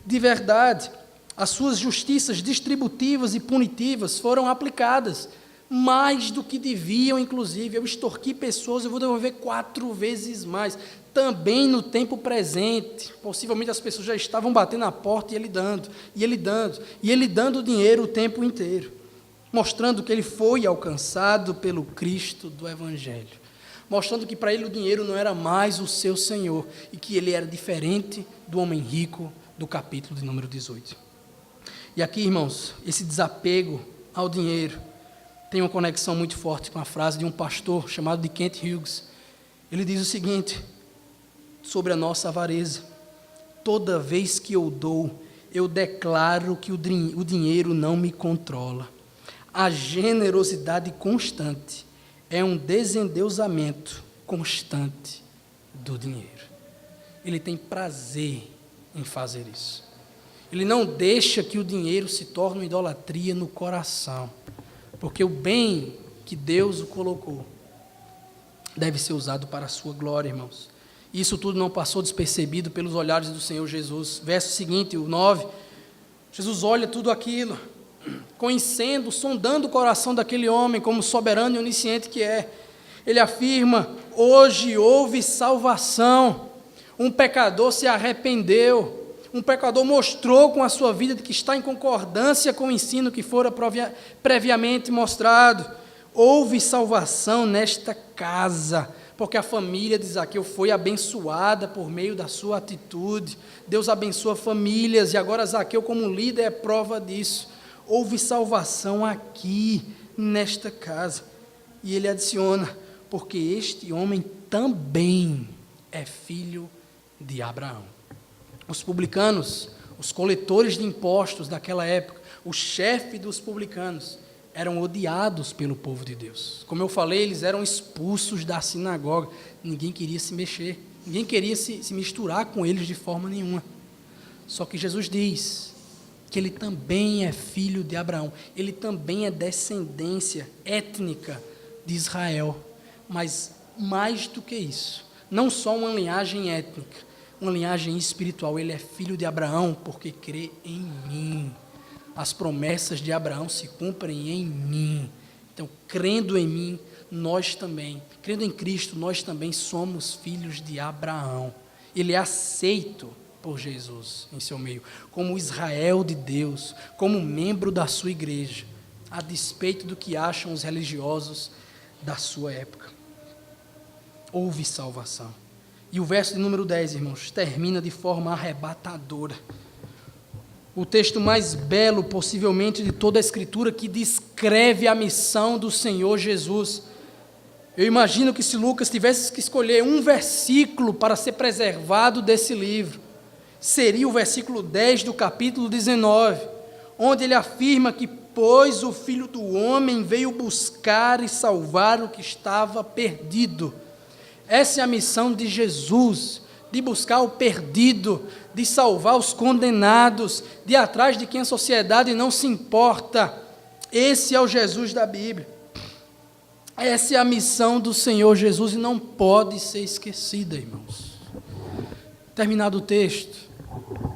de verdade. As suas justiças distributivas e punitivas foram aplicadas, mais do que deviam, inclusive. Eu extorqui pessoas, eu vou devolver 4 vezes mais. Também no tempo presente, possivelmente as pessoas já estavam batendo na porta e ele dando, e ele dando, e ele dando dinheiro o tempo inteiro, mostrando que ele foi alcançado pelo Cristo do Evangelho, mostrando que para ele o dinheiro não era mais o seu senhor, e que ele era diferente do homem rico do capítulo de número 18. E aqui, irmãos, esse desapego ao dinheiro tem uma conexão muito forte com a frase de um pastor chamado de Kent Hughes, Ele diz o seguinte sobre a nossa avareza: toda vez que eu dou, eu declaro que o dinheiro não me controla. A generosidade constante é um desendeusamento constante do dinheiro. Ele tem prazer em fazer isso. Ele não deixa que o dinheiro se torne uma idolatria no coração, porque o bem que Deus o colocou deve ser usado para a sua glória, irmãos. Isso tudo não passou despercebido pelos olhares do Senhor Jesus. Verso seguinte, o 9, Jesus olha tudo aquilo, conhecendo, sondando o coração daquele homem, como soberano e onisciente que é. Ele afirma: hoje houve salvação, um pecador se arrependeu, um pecador mostrou com a sua vida que está em concordância com o ensino que fora previamente mostrado. Houve salvação nesta casa, porque a família de Zaqueu foi abençoada por meio da sua atitude. Deus abençoa famílias, e agora Zaqueu, como líder, é prova disso. Houve salvação aqui, nesta casa. E ele adiciona: porque este homem também é filho de Abraão. Os publicanos, os coletores de impostos daquela época, o chefe dos publicanos, eram odiados pelo povo de Deus. Como eu falei, eles eram expulsos da sinagoga. Ninguém queria se mexer, ninguém queria se misturar com eles de forma nenhuma. Só que Jesus diz que ele também é filho de Abraão, ele também é descendência étnica de Israel. Mas mais do que isso, não só uma linhagem étnica, uma linhagem espiritual. Ele é filho de Abraão porque crê em mim. As promessas de Abraão se cumprem em mim. Então, crendo em mim, nós também, crendo em Cristo, nós também somos filhos de Abraão. Ele é aceito por Jesus em seu meio, como Israel de Deus, como membro da sua igreja, a despeito do que acham os religiosos da sua época. Houve salvação. E o verso de número 10, irmãos, termina de forma arrebatadora. O texto mais belo, possivelmente, de toda a Escritura, que descreve a missão do Senhor Jesus. Eu imagino que se Lucas tivesse que escolher um versículo para ser preservado desse livro, seria o versículo 10 do capítulo 19, onde ele afirma que: pois o Filho do Homem veio buscar e salvar o que estava perdido. Essa é a missão de Jesus, de buscar o perdido, de salvar os condenados, de ir atrás de quem a sociedade não se importa. Esse é o Jesus da Bíblia. Essa é a missão do Senhor Jesus e não pode ser esquecida, irmãos. Terminado o texto,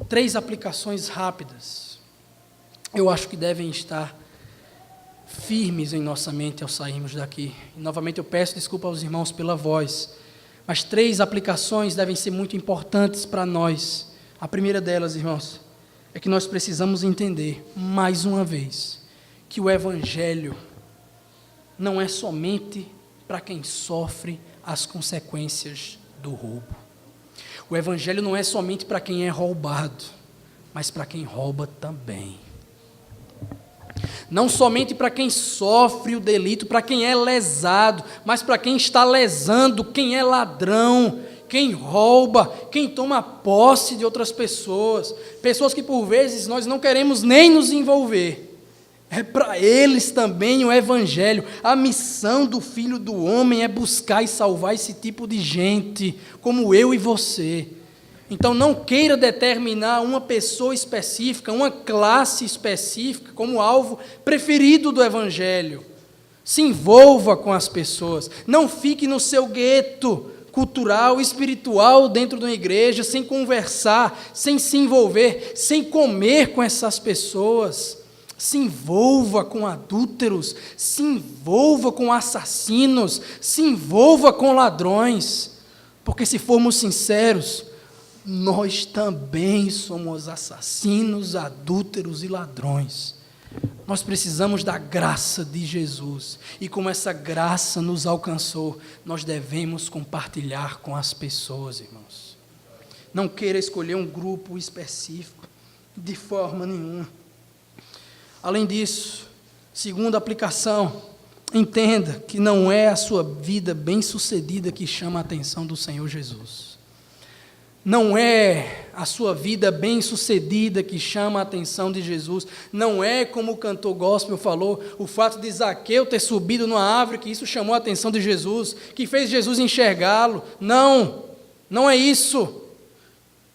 3 aplicações rápidas, eu acho que devem estar firmes em nossa mente ao sairmos daqui. E, novamente, eu peço desculpa aos irmãos pela voz, mas 3 aplicações devem ser muito importantes para nós. A primeira delas, irmãos, é que nós precisamos entender, mais uma vez, que o Evangelho não é somente para quem sofre as consequências do roubo. O Evangelho não é somente para quem é roubado, mas para quem rouba também. Não somente para quem sofre o delito, para quem é lesado, mas para quem está lesando, quem é ladrão, quem rouba, quem toma posse de outras pessoas, pessoas que por vezes nós não queremos nem nos envolver. É para eles também o Evangelho. A missão do Filho do Homem é buscar e salvar esse tipo de gente, como eu e você. Então não queira determinar uma pessoa específica, uma classe específica como alvo preferido do Evangelho. Se envolva com as pessoas, não fique no seu gueto cultural, espiritual dentro de uma igreja, sem conversar, sem se envolver, sem comer com essas pessoas. Se envolva com adúlteros, se envolva com assassinos, se envolva com ladrões, porque se formos sinceros, nós também somos assassinos, adúlteros e ladrões. Nós precisamos da graça de Jesus, e como essa graça nos alcançou, nós devemos compartilhar com as pessoas, irmãos. Não queira escolher um grupo específico, de forma nenhuma. Além disso, segunda aplicação, Entenda que não é a sua vida bem-sucedida que chama a atenção do Senhor Jesus. Não é a sua vida bem-sucedida que chama a atenção de Jesus. Não é, como o cantor gospel falou, o fato de Zaqueu ter subido numa árvore, que isso chamou a atenção de Jesus, que fez Jesus enxergá-lo. Não, não é isso.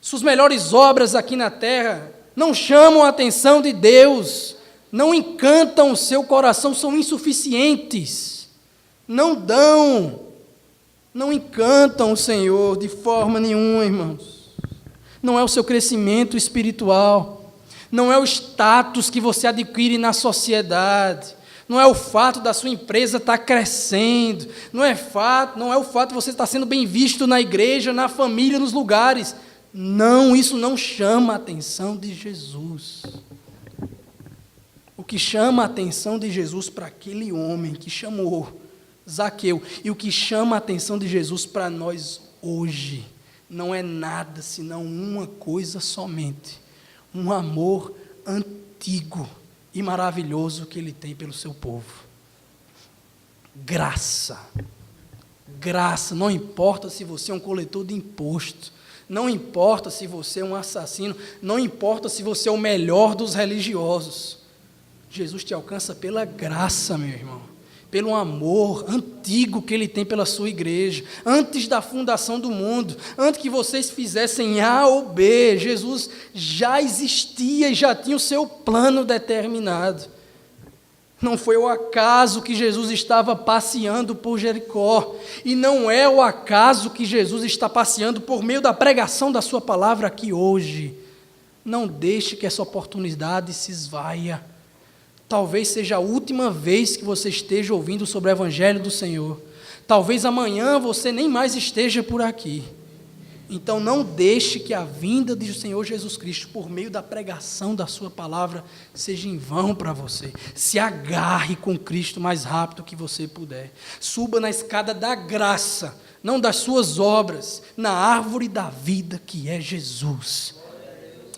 Suas melhores obras aqui na terra não chamam a atenção de Deus, não encantam o seu coração, são insuficientes, não encantam o Senhor de forma nenhuma, irmãos. Não é o seu crescimento espiritual, não é o status que você adquire na sociedade, não é o fato da sua empresa estar crescendo, não é o fato de você estar sendo bem visto na igreja, na família, nos lugares. Não, isso não chama a atenção de Jesus. O que chama a atenção de Jesus para aquele homem que chamou Zaqueu, e o que chama a atenção de Jesus para nós hoje, não é nada senão uma coisa somente: um amor antigo e maravilhoso que Ele tem pelo seu povo. Graça. Graça, não importa se você é um coletor de imposto, não importa se você é um assassino, não importa se você é o melhor dos religiosos. Jesus te alcança pela graça, meu irmão, pelo amor antigo que Ele tem pela sua igreja. Antes da fundação do mundo, antes que vocês fizessem A ou B, Jesus já existia e já tinha o seu plano determinado. Não foi o acaso que Jesus estava passeando por Jericó, e não é o acaso que Jesus está passeando por meio da pregação da sua palavra aqui hoje. Não deixe que essa oportunidade se esvaia. Talvez seja a última vez que você esteja ouvindo sobre o Evangelho do Senhor. Talvez amanhã você nem mais esteja por aqui. Então não deixe que a vinda do Senhor Jesus Cristo, por meio da pregação da sua palavra, seja em vão para você. Se agarre com Cristo o mais rápido que você puder. Suba na escada da graça, não das suas obras, na árvore da vida que é Jesus.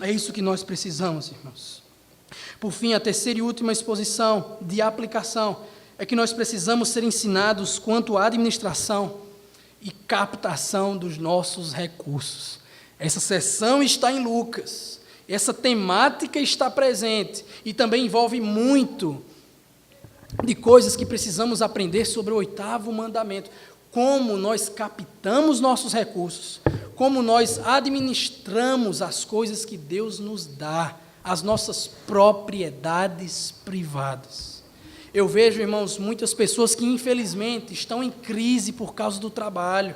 É isso que nós precisamos, irmãos. Por fim, a terceira e última exposição de aplicação é que nós precisamos ser ensinados quanto à administração e captação dos nossos recursos. Essa seção está em Lucas, essa temática está presente e também envolve muito de coisas que precisamos aprender sobre o 8º mandamento. Como nós captamos nossos recursos, como nós administramos as coisas que Deus nos dá, as nossas propriedades privadas. Eu vejo, irmãos, muitas pessoas que infelizmente estão em crise por causa do trabalho.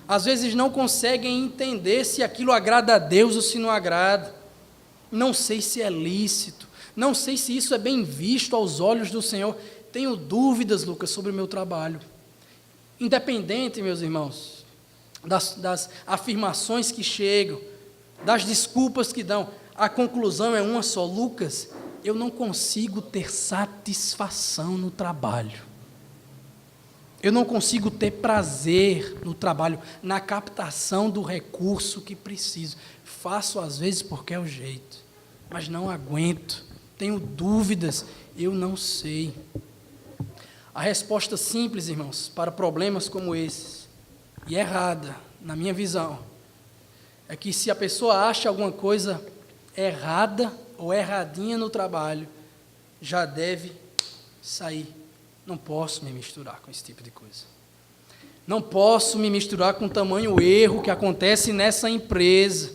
Às vezes não conseguem entender se aquilo agrada a Deus ou se não agrada. Não sei se é lícito, não sei se isso é bem visto aos olhos do Senhor. Tenho dúvidas, Lucas, sobre o meu trabalho. Independente, meus irmãos, das afirmações que chegam, das desculpas que dão, a conclusão é uma só: Lucas, eu não consigo ter satisfação no trabalho. Eu não consigo ter prazer no trabalho, na captação do recurso que preciso. Faço às vezes porque é o jeito, mas não aguento. Tenho dúvidas, eu não sei. A resposta simples, irmãos, para problemas como esses, e errada, na minha visão, é que se a pessoa acha alguma coisa errada ou erradinha no trabalho, já deve sair. Não posso me misturar com esse tipo de coisa. Não posso me misturar com o tamanho erro que acontece nessa empresa,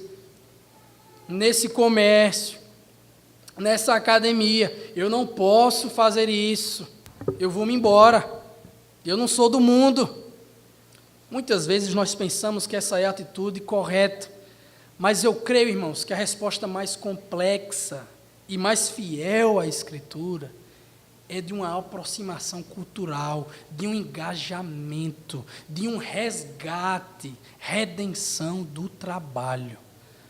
nesse comércio, nessa academia. Eu não posso fazer isso. Eu vou me embora. Eu não sou do mundo. Muitas vezes nós pensamos que essa é a atitude correta, mas eu creio, irmãos, que a resposta mais complexa e mais fiel à Escritura é de uma aproximação cultural, de um engajamento, de um resgate, redenção do trabalho,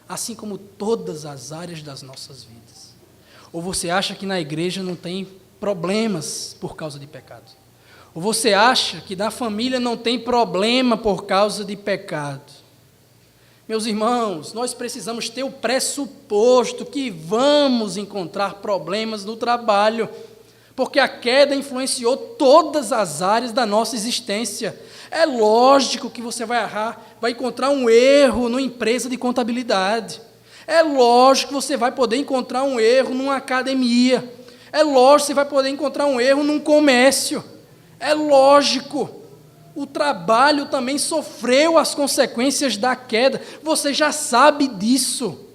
assim como todas as áreas das nossas vidas. Ou você acha que na igreja não tem problemas por causa de pecado? Ou você acha que na família não tem problema por causa de pecado? Meus irmãos, nós precisamos ter o pressuposto que vamos encontrar problemas no trabalho, porque a queda influenciou todas as áreas da nossa existência. É lógico que você vai errar, vai encontrar um erro numa empresa de contabilidade. É lógico que você vai poder encontrar um erro numa academia. É lógico que você vai poder encontrar um erro num comércio. É lógico. O trabalho também sofreu as consequências da queda. Você já sabe disso.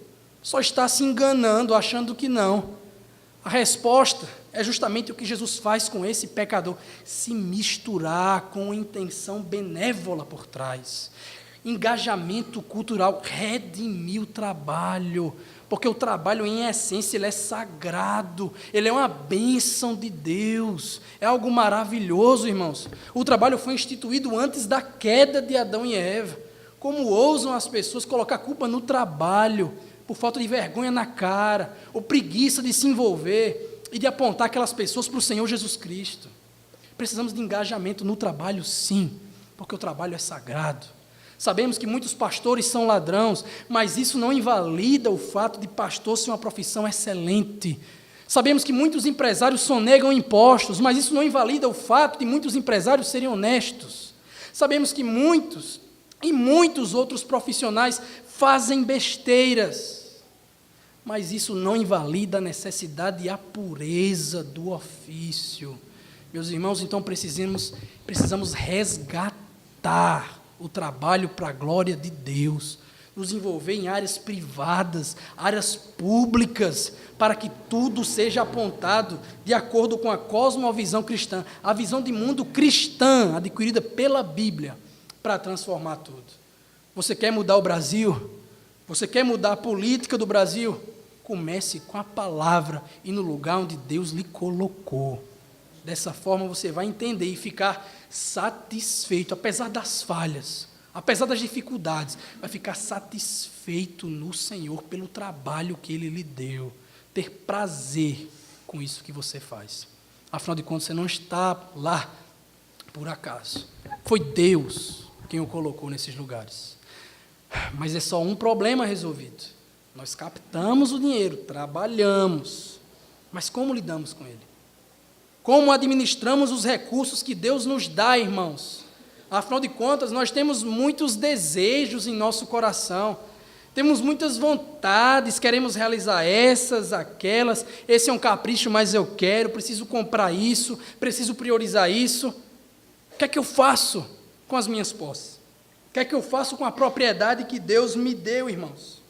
Só está se enganando, achando que não. A resposta é justamente o que Jesus faz com esse pecador: se misturar com intenção benévola por trás. Engajamento cultural, redimir o trabalho, porque o trabalho, em essência, ele é sagrado, ele é uma bênção de Deus, é algo maravilhoso, irmãos. O trabalho foi instituído antes da queda de Adão e Eva. Como ousam as pessoas colocar culpa no trabalho, por falta de vergonha na cara, ou preguiça de se envolver e de apontar aquelas pessoas para o Senhor Jesus Cristo. Precisamos de engajamento no trabalho, sim, porque o trabalho é sagrado. Sabemos que muitos pastores são ladrões, mas isso não invalida o fato de pastor ser uma profissão excelente. Sabemos que muitos empresários sonegam impostos, mas isso não invalida o fato de muitos empresários serem honestos. Sabemos que muitos e muitos outros profissionais fazem besteiras, mas isso não invalida a necessidade e a pureza do ofício. Meus irmãos, então precisamos resgatar o trabalho para a glória de Deus, nos envolver em áreas privadas, áreas públicas, para que tudo seja apontado de acordo com a cosmovisão cristã, a visão de mundo cristã, adquirida pela Bíblia, para transformar tudo. Você quer mudar o Brasil? Você quer mudar a política do Brasil? Comece com a palavra e no lugar onde Deus lhe colocou. Dessa forma você vai entender e ficar satisfeito, apesar das falhas, apesar das dificuldades, vai ficar satisfeito no Senhor pelo trabalho que Ele lhe deu, ter prazer com isso que você faz. Afinal de contas, você não está lá por acaso. Foi Deus quem o colocou nesses lugares. Mas é só um problema resolvido. Nós captamos o dinheiro, trabalhamos, mas como lidamos com ele? Como administramos os recursos que Deus nos dá, irmãos? Afinal de contas, nós temos muitos desejos em nosso coração, temos muitas vontades, queremos realizar essas, aquelas, esse é um capricho, mas eu quero, preciso comprar isso, preciso priorizar isso. O que é que eu faço com as minhas posses? O que é que eu faço com a propriedade que Deus me deu, irmãos?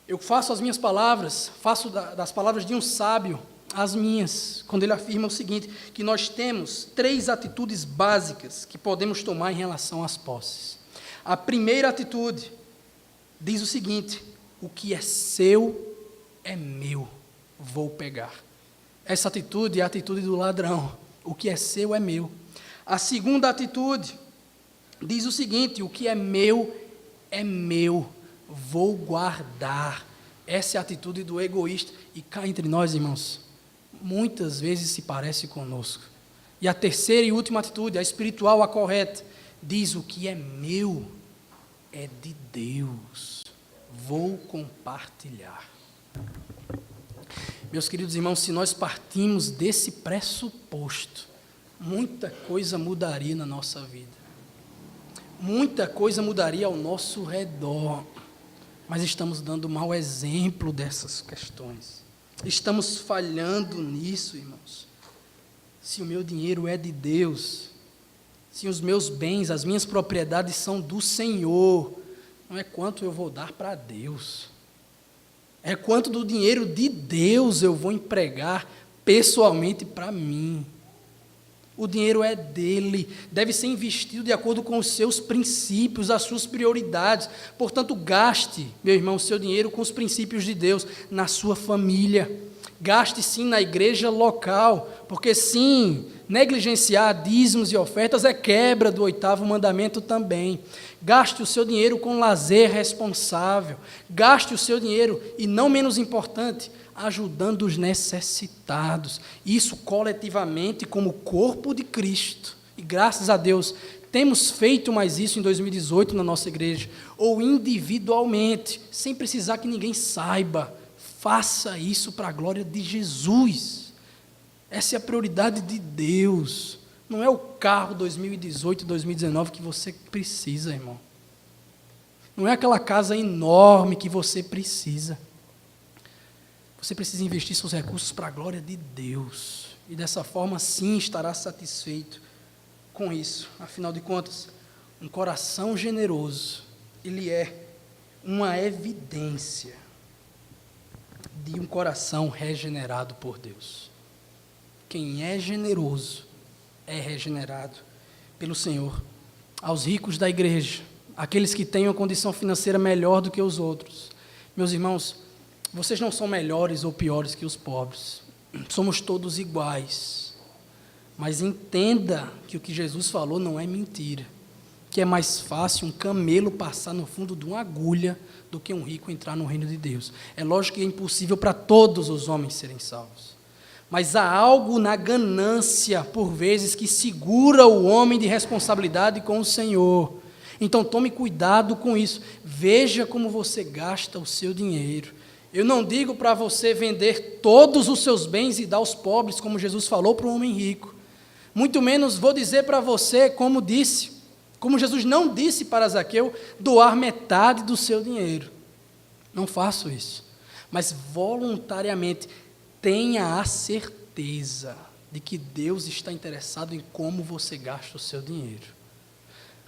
Eu faço as minhas palavras, faço das palavras de um sábio as minhas, quando ele afirma o seguinte, que nós temos 3 atitudes básicas que podemos tomar em relação às posses. A primeira atitude diz o seguinte: o que é seu é meu, vou pegar. Essa atitude é a atitude do ladrão, o que é seu é meu. A segunda atitude diz o seguinte: o que é meu, vou guardar. Essa é a atitude do egoísta, e cá entre nós, irmãos, muitas vezes se parece conosco. E a terceira e última atitude, a espiritual, a correta, diz: o que é meu é de Deus, vou compartilhar. Meus queridos irmãos, se nós partimos desse pressuposto, muita coisa mudaria na nossa vida, muita coisa mudaria ao nosso redor, mas estamos dando mau exemplo dessas questões. Estamos falhando nisso, irmãos. Se o meu dinheiro é de Deus, se os meus bens, as minhas propriedades são do Senhor, não é quanto eu vou dar para Deus, é quanto do dinheiro de Deus eu vou empregar pessoalmente para mim. O dinheiro é dele, deve ser investido de acordo com os seus princípios, as suas prioridades. Portanto, gaste, meu irmão, o seu dinheiro com os princípios de Deus na sua família. Gaste sim na igreja local, porque sim, negligenciar dízimos e ofertas é quebra do 8º mandamento também. Gaste o seu dinheiro com lazer responsável. Gaste o seu dinheiro, e não menos importante, ajudando os necessitados, isso coletivamente como corpo de Cristo, e graças a Deus temos feito mais isso em 2018 na nossa igreja, ou individualmente, sem precisar que ninguém saiba. Faça isso para a glória de Jesus. Essa é a prioridade de Deus. Não é o carro 2018, 2019 que você precisa, irmão. Não é aquela casa enorme que você precisa. Você precisa investir seus recursos para a glória de Deus. E dessa forma, sim, estará satisfeito com isso. Afinal de contas, um coração generoso, ele é uma evidência de um coração regenerado por Deus. Quem é generoso é regenerado pelo Senhor. Aos ricos da igreja, aqueles que têm uma condição financeira melhor do que os outros, meus irmãos, vocês não são melhores ou piores que os pobres. Somos todos iguais. Mas entenda que o que Jesus falou não é mentira. Que é mais fácil um camelo passar no fundo de uma agulha do que um rico entrar no reino de Deus. É lógico que é impossível para todos os homens serem salvos. Mas há algo na ganância, por vezes, que segura o homem de responsabilidade com o Senhor. Então tome cuidado com isso. Veja como você gasta o seu dinheiro. Eu não digo para você vender todos os seus bens e dar aos pobres, como Jesus falou para o homem rico. Muito menos vou dizer para você, como Jesus não disse para Zaqueu, doar metade do seu dinheiro. Não faço isso. Mas voluntariamente, tenha a certeza de que Deus está interessado em como você gasta o seu dinheiro.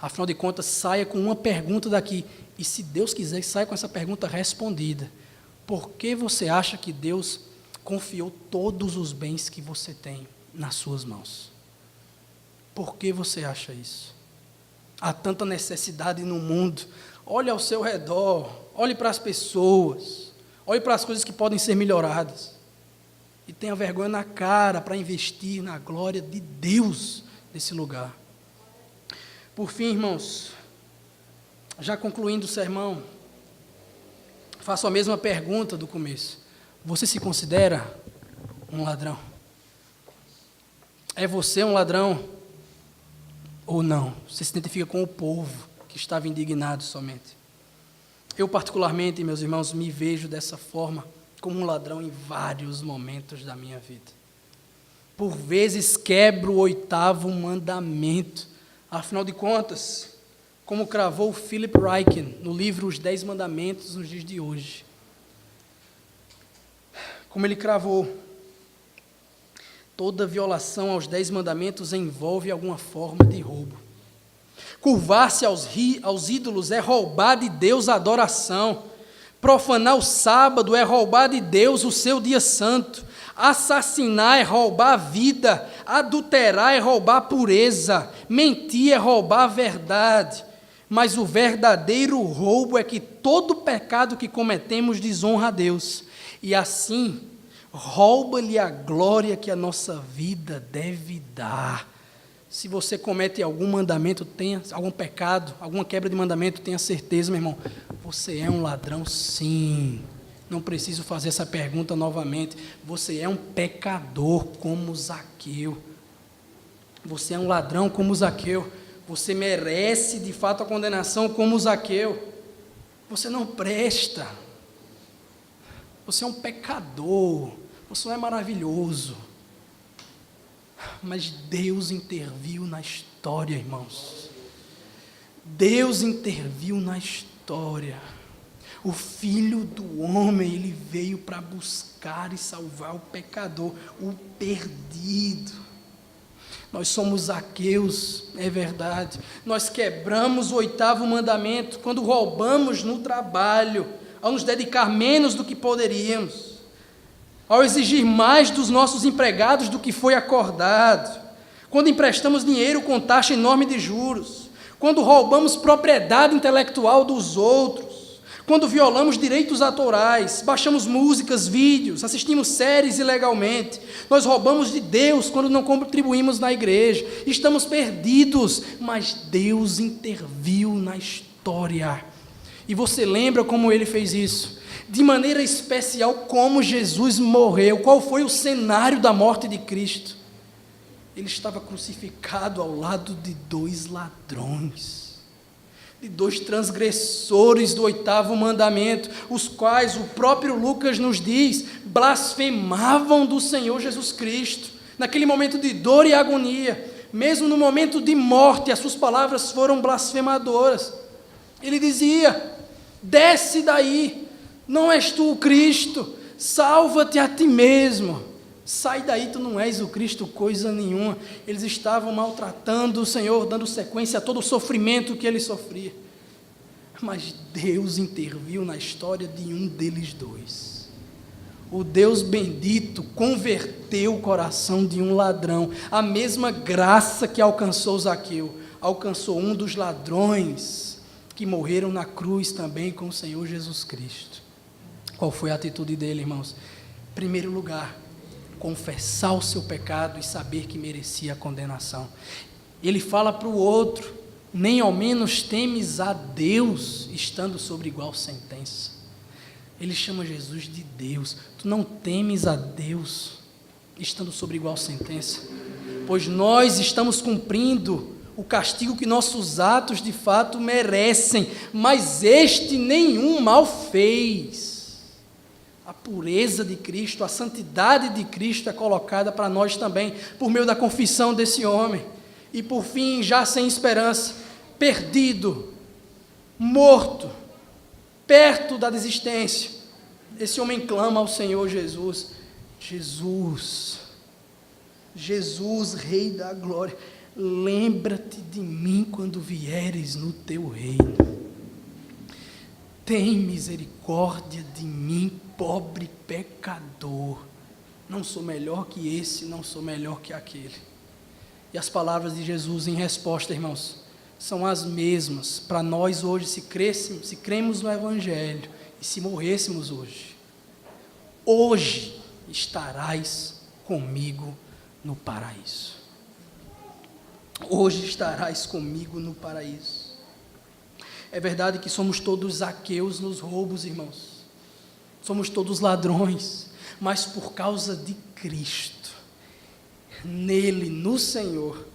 Afinal de contas, saia com uma pergunta daqui. E se Deus quiser, saia com essa pergunta respondida. Por que você acha que Deus confiou todos os bens que você tem nas suas mãos? Por que você acha isso? Há tanta necessidade no mundo. Olhe ao seu redor, olhe para as pessoas, olhe para as coisas que podem ser melhoradas. E tenha vergonha na cara para investir na glória de Deus nesse lugar. Por fim, irmãos, já concluindo o sermão, faço a mesma pergunta do começo. Você se considera um ladrão? É você um ladrão ou não? Você se identifica com o povo que estava indignado somente? Eu, particularmente, meus irmãos, me vejo dessa forma, como um ladrão em vários momentos da minha vida. Por vezes quebro o 8º mandamento. Afinal de contas, como cravou Philip Ryken no livro Os 10 Mandamentos nos dias de hoje. Como ele cravou, toda violação aos 10 mandamentos envolve alguma forma de roubo. Curvar-se aos ídolos é roubar de Deus a adoração. Profanar o sábado é roubar de Deus o seu dia santo. Assassinar é roubar a vida. Adulterar é roubar a pureza. Mentir é roubar a verdade. Mas o verdadeiro roubo é que todo pecado que cometemos desonra a Deus. E assim, rouba-lhe a glória que a nossa vida deve dar. Se você comete algum mandamento, algum pecado, alguma quebra de mandamento, tenha certeza, meu irmão, você é um ladrão, sim. Não preciso fazer essa pergunta novamente. Você é um pecador como Zaqueu. Você é um ladrão como Zaqueu. Você merece, de fato, a condenação como Zaqueu. Você não presta. Você é um pecador. Você não é maravilhoso. Mas Deus interviu na história, irmãos. Deus interviu na história. O Filho do Homem, ele veio para buscar e salvar o pecador, o perdido. Nós somos Zaqueus, é verdade. Nós quebramos o 8º mandamento quando roubamos no trabalho, ao nos dedicar menos do que poderíamos, ao exigir mais dos nossos empregados do que foi acordado, quando emprestamos dinheiro com taxa enorme de juros, quando roubamos propriedade intelectual dos outros, quando violamos direitos autorais, baixamos músicas, vídeos, assistimos séries ilegalmente, nós roubamos de Deus quando não contribuímos na igreja, estamos perdidos, mas Deus interviu na história. E você lembra como Ele fez isso? De maneira especial, como Jesus morreu. Qual foi o cenário da morte de Cristo? Ele estava crucificado ao lado de 2 ladrões, de 2 transgressores do 8º mandamento, os quais o próprio Lucas nos diz, blasfemavam do Senhor Jesus Cristo. Naquele momento de dor e agonia, mesmo no momento de morte, as suas palavras foram blasfemadoras. Ele dizia: desce daí, não és tu o Cristo, salva-te a ti mesmo. Sai daí, tu não és o Cristo, coisa nenhuma. Eles estavam maltratando o Senhor, dando sequência a todo o sofrimento que ele sofria. Mas Deus interviu na história de um deles dois. O Deus bendito converteu o coração de um ladrão. A mesma graça que alcançou Zaqueu, alcançou um dos ladrões que morreram na cruz também com o Senhor Jesus Cristo. Qual foi a atitude dele, irmãos? Em primeiro lugar, confessar o seu pecado e saber que merecia a condenação. Ele fala para o outro: nem ao menos temes a Deus, estando sobre igual sentença. Ele chama Jesus de Deus. Tu não temes a Deus, estando sobre igual sentença? Pois nós estamos cumprindo o castigo que nossos atos de fato merecem, mas este nenhum mal fez. A pureza de Cristo, a santidade de Cristo é colocada para nós também, por meio da confissão desse homem. E por fim, já sem esperança, perdido, morto, perto da desistência, esse homem clama ao Senhor Jesus: Jesus, Jesus, Rei da Glória, lembra-te de mim quando vieres no teu reino. Tem misericórdia de mim, pobre pecador. Não sou melhor que esse, não sou melhor que aquele. E as palavras de Jesus em resposta, irmãos, são as mesmas para nós hoje, se cremos no Evangelho e se morrêssemos hoje. Hoje estarás comigo no paraíso. Hoje estarás comigo no paraíso. É verdade que somos todos Zaqueus nos roubos, irmãos. Somos todos ladrões, mas por causa de Cristo, nele, no Senhor,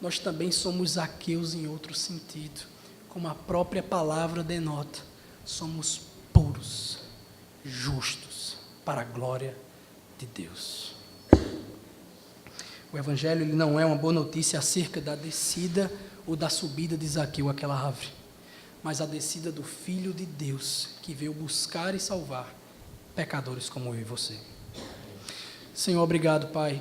nós também somos Zaqueus em outro sentido. Como a própria palavra denota, somos puros, justos, para a glória de Deus. O Evangelho ele não é uma boa notícia acerca da descida ou da subida de Zaqueu àquela árvore, mas a descida do Filho de Deus, que veio buscar e salvar pecadores como eu e você. Senhor, obrigado, Pai.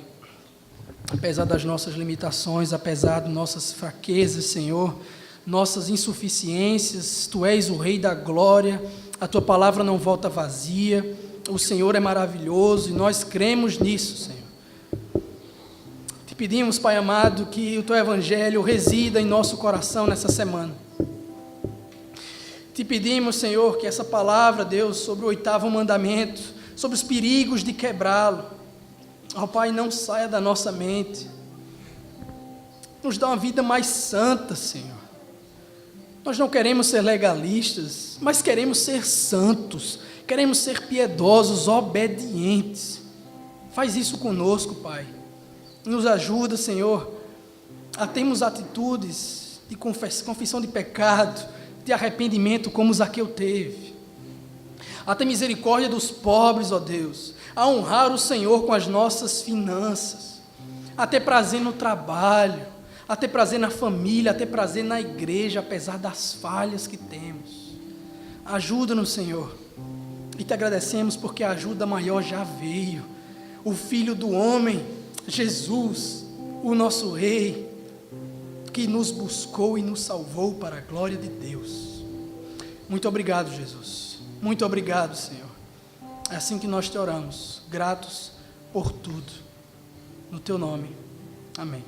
Apesar das nossas limitações, apesar de nossas fraquezas, Senhor, nossas insuficiências, Tu és o Rei da Glória, a Tua palavra não volta vazia, o Senhor é maravilhoso e nós cremos nisso, Senhor. Te pedimos, Pai amado, que o Teu Evangelho resida em nosso coração nessa semana. Te pedimos, Senhor, que essa palavra, Deus, sobre o 8º mandamento, sobre os perigos de quebrá-lo, ó Pai, não saia da nossa mente. Nos dá uma vida mais santa, Senhor. Nós não queremos ser legalistas, mas queremos ser santos, queremos ser piedosos, obedientes. Faz isso conosco, Pai. Nos ajuda, Senhor, a termos atitudes de confissão de pecado, de arrependimento como Zaqueu teve, a ter misericórdia dos pobres, ó Deus, a honrar o Senhor com as nossas finanças, a ter prazer no trabalho, a ter prazer na família, a ter prazer na igreja, apesar das falhas que temos. Ajuda-nos, Senhor, e te agradecemos porque a ajuda maior já veio, o Filho do homem, Jesus, o nosso Rei, que nos buscou e nos salvou para a glória de Deus. Muito obrigado, Jesus. Muito obrigado, Senhor. É assim que nós te oramos, gratos por tudo. No teu nome. Amém.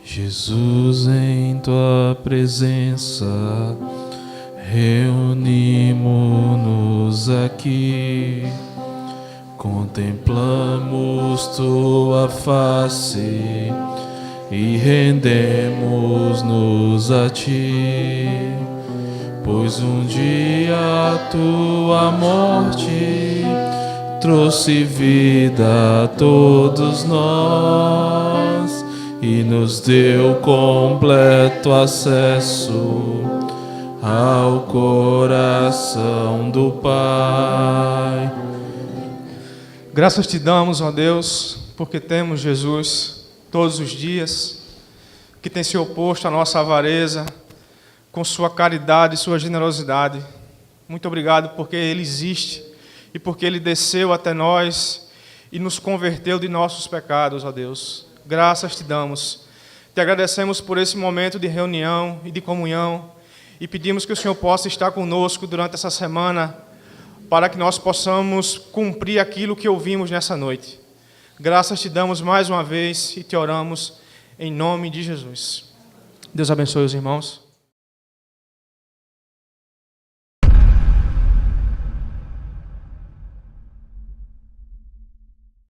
Jesus, em tua presença reunimos-nos aqui, contemplamos tua face e rendemos-nos a ti, pois um dia a tua morte trouxe vida a todos nós e nos deu completo acesso ao coração do Pai. Graças te damos, ó Deus, porque temos Jesus todos os dias, que tem se oposto à nossa avareza, com sua caridade e sua generosidade. Muito obrigado porque Ele existe e porque Ele desceu até nós e nos converteu de nossos pecados, ó Deus. Graças te damos. Te agradecemos por esse momento de reunião e de comunhão e pedimos que o Senhor possa estar conosco durante essa semana para que nós possamos cumprir aquilo que ouvimos nessa noite. Graças te damos mais uma vez e te oramos em nome de Jesus. Deus abençoe os irmãos.